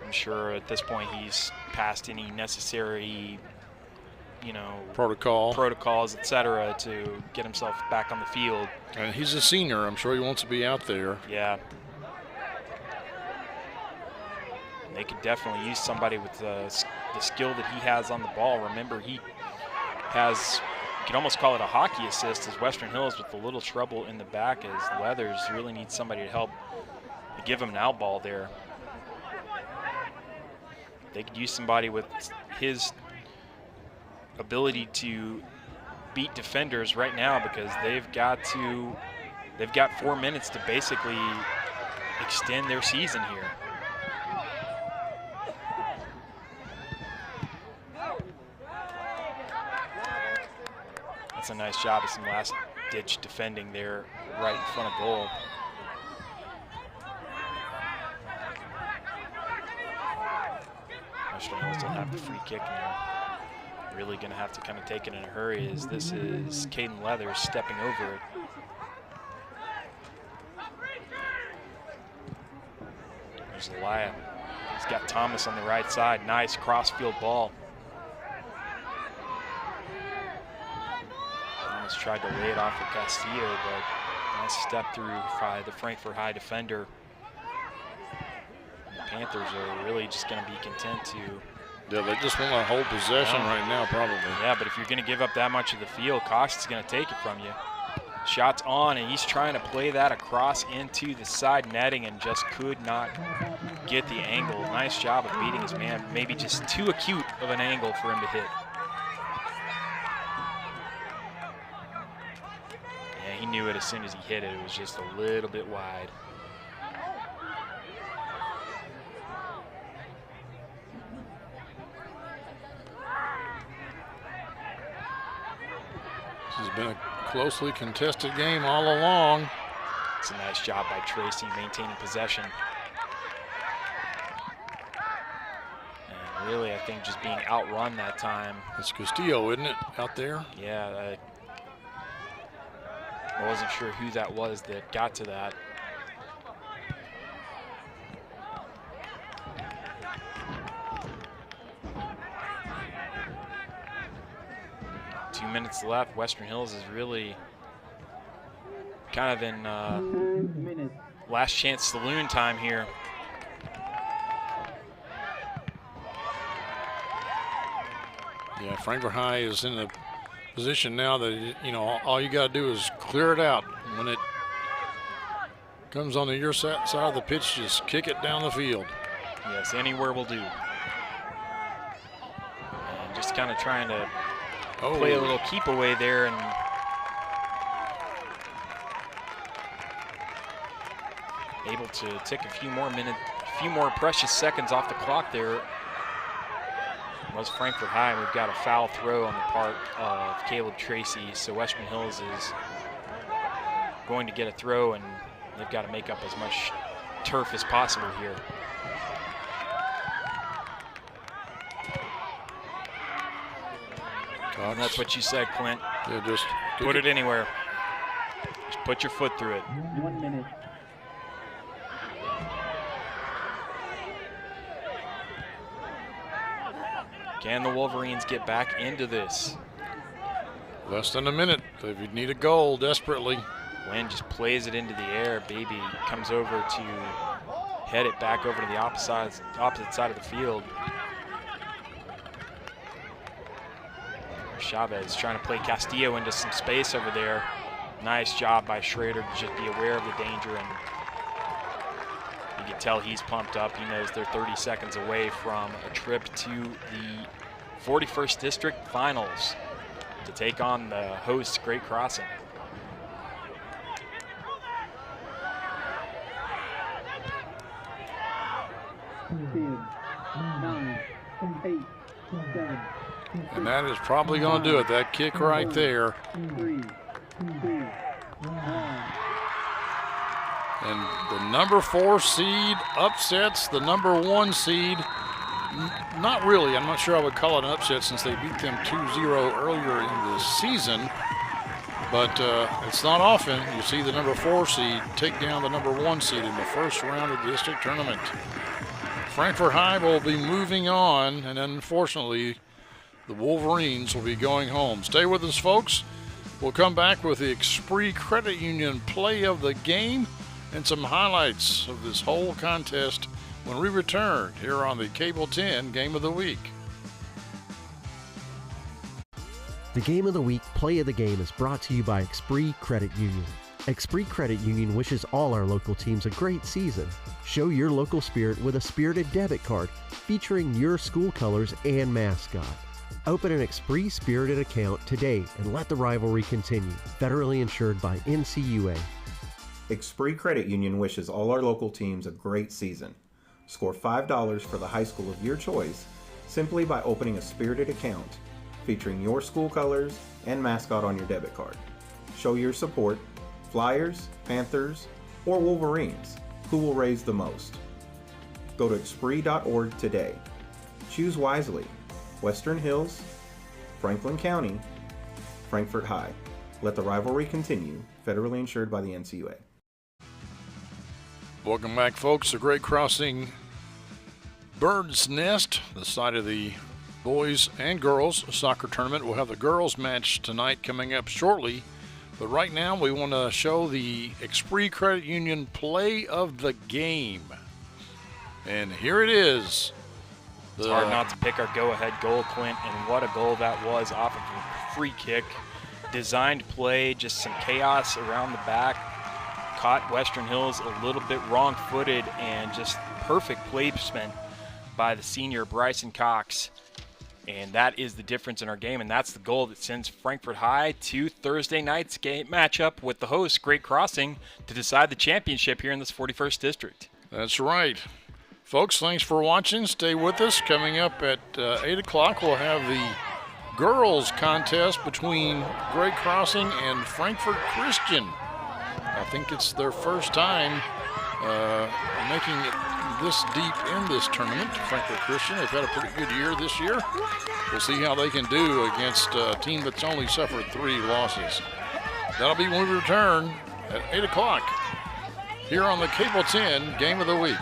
I'm sure at this point he's past any necessary protocols, etc., to get himself back on the field. And he's a senior. I'm sure he wants to be out there. Yeah. And they could definitely use somebody with the skill that he has on the ball. Remember, he has, you could almost call it a hockey assist, as Western Hills with a little trouble in the back, as Leathers really needs somebody to help to give him an out ball there. They could use somebody with his ability to beat defenders right now, because they've got 4 minutes to basically extend their season here. That's a nice job of some last-ditch defending there right in front of goal. Western Hills don't have the free kick now. Really going to have to kind of take it in a hurry, as this is Caden Leathers stepping over it. There's Elia. He's got Thomas on the right side. Nice cross-field ball. Thomas tried to lay it off for Castillo, but nice step through by the Frankfort High defender. And the Panthers are really just going to be content to. Yeah, they just want to hold possession right now, probably. Yeah, but if you're going to give up that much of the field, Cox is going to take it from you. Shot's on, and he's trying to play that across into the side netting and just could not get the angle. Nice job of beating his man. Maybe just too acute of an angle for him to hit. And he knew it as soon as he hit it. It was just a little bit wide. This has been a closely contested game all along. It's a nice job by Tracy maintaining possession. And really, I think just being outrun that time. It's Castillo, isn't it, out there? Yeah, I wasn't sure who that was that got to that. Two minutes left. Western Hills is really kind of in last chance saloon time here. Yeah, Frankfort High is in a position now that, you know, all you got to do is clear it out. When it comes on your side of the pitch, just kick it down the field. Yes, anywhere will do. And just kind of trying to play a little keep away there and able to take a few more precious seconds off the clock there. Was Frankfort High, and we've got a foul throw on the part of Caleb Tracy, so Western Hills is going to get a throw, and they've got to make up as much turf as possible here. And that's what you said, Clint. Yeah, just put it anywhere. Just put your foot through it. 1 minute. Can the Wolverines get back into this? Less than a minute. They need a goal desperately. Wynn just plays it into the air. Baby comes over to head it back over to the opposite side of the field. Chavez trying to play Castillo into some space over there. Nice job by Schrader to just be aware of the danger, and you can tell he's pumped up. He knows they're 30 seconds away from a trip to the 41st District Finals to take on the hosts, Great Crossing. And that is probably going to do it. That kick right there. And the number 4 seed upsets the number 1 seed. Not really. I'm not sure I would call it an upset since they beat them 2-0 earlier in the season. But it's not often you see the number 4 seed take down the number 1 seed in the first round of the district tournament. Frankfort High will be moving on, and unfortunately, the Wolverines will be going home. Stay with us, folks. We'll come back with the Esprit Credit Union play of the game and some highlights of this whole contest when we return here on the Cable 10 Game of the Week. The Game of the Week play of the game is brought to you by Esprit Credit Union. Esprit Credit Union wishes all our local teams a great season. Show your local spirit with a spirited debit card featuring your school colors and mascot. Open an Esprit Spirited account today and let the rivalry continue. Federally insured by NCUA. Esprit Credit Union wishes all our local teams a great season. Score $5 for the high school of your choice simply by opening a Spirited account featuring your school colors and mascot on your debit card. Show your support. Flyers, Panthers, or Wolverines. Who will raise the most? Go to Esprit.org today. Choose wisely. Western Hills, Franklin County, Frankfort High. Let the rivalry continue. Federally insured by the NCUA. Welcome back, folks. The Great Crossing Bird's Nest, the site of the boys and girls soccer tournament. We'll have the girls match tonight coming up shortly. But right now we want to show the Esprit Credit Union play of the game. And here it is. It's hard not to pick our go-ahead goal, Clint, and what a goal that was off of a free kick. Designed play, just some chaos around the back. Caught Western Hills a little bit wrong-footed, and just perfect placement by the senior Bryson Cox. And that is the difference in our game, and that's the goal that sends Frankfort High to Thursday night's game matchup with the host, Great Crossing, to decide the championship here in this 41st District. That's right. Folks, thanks for watching. Stay with us. Coming up at 8 o'clock, we'll have the girls contest between Great Crossing and Frankfort Christian. I think it's their first time making it this deep in this tournament. Frankfort Christian, they've had a pretty good year this year. We'll see how they can do against a team that's only suffered 3 losses. That'll be when we return at 8 o'clock here on the Cable 10 Game of the Week.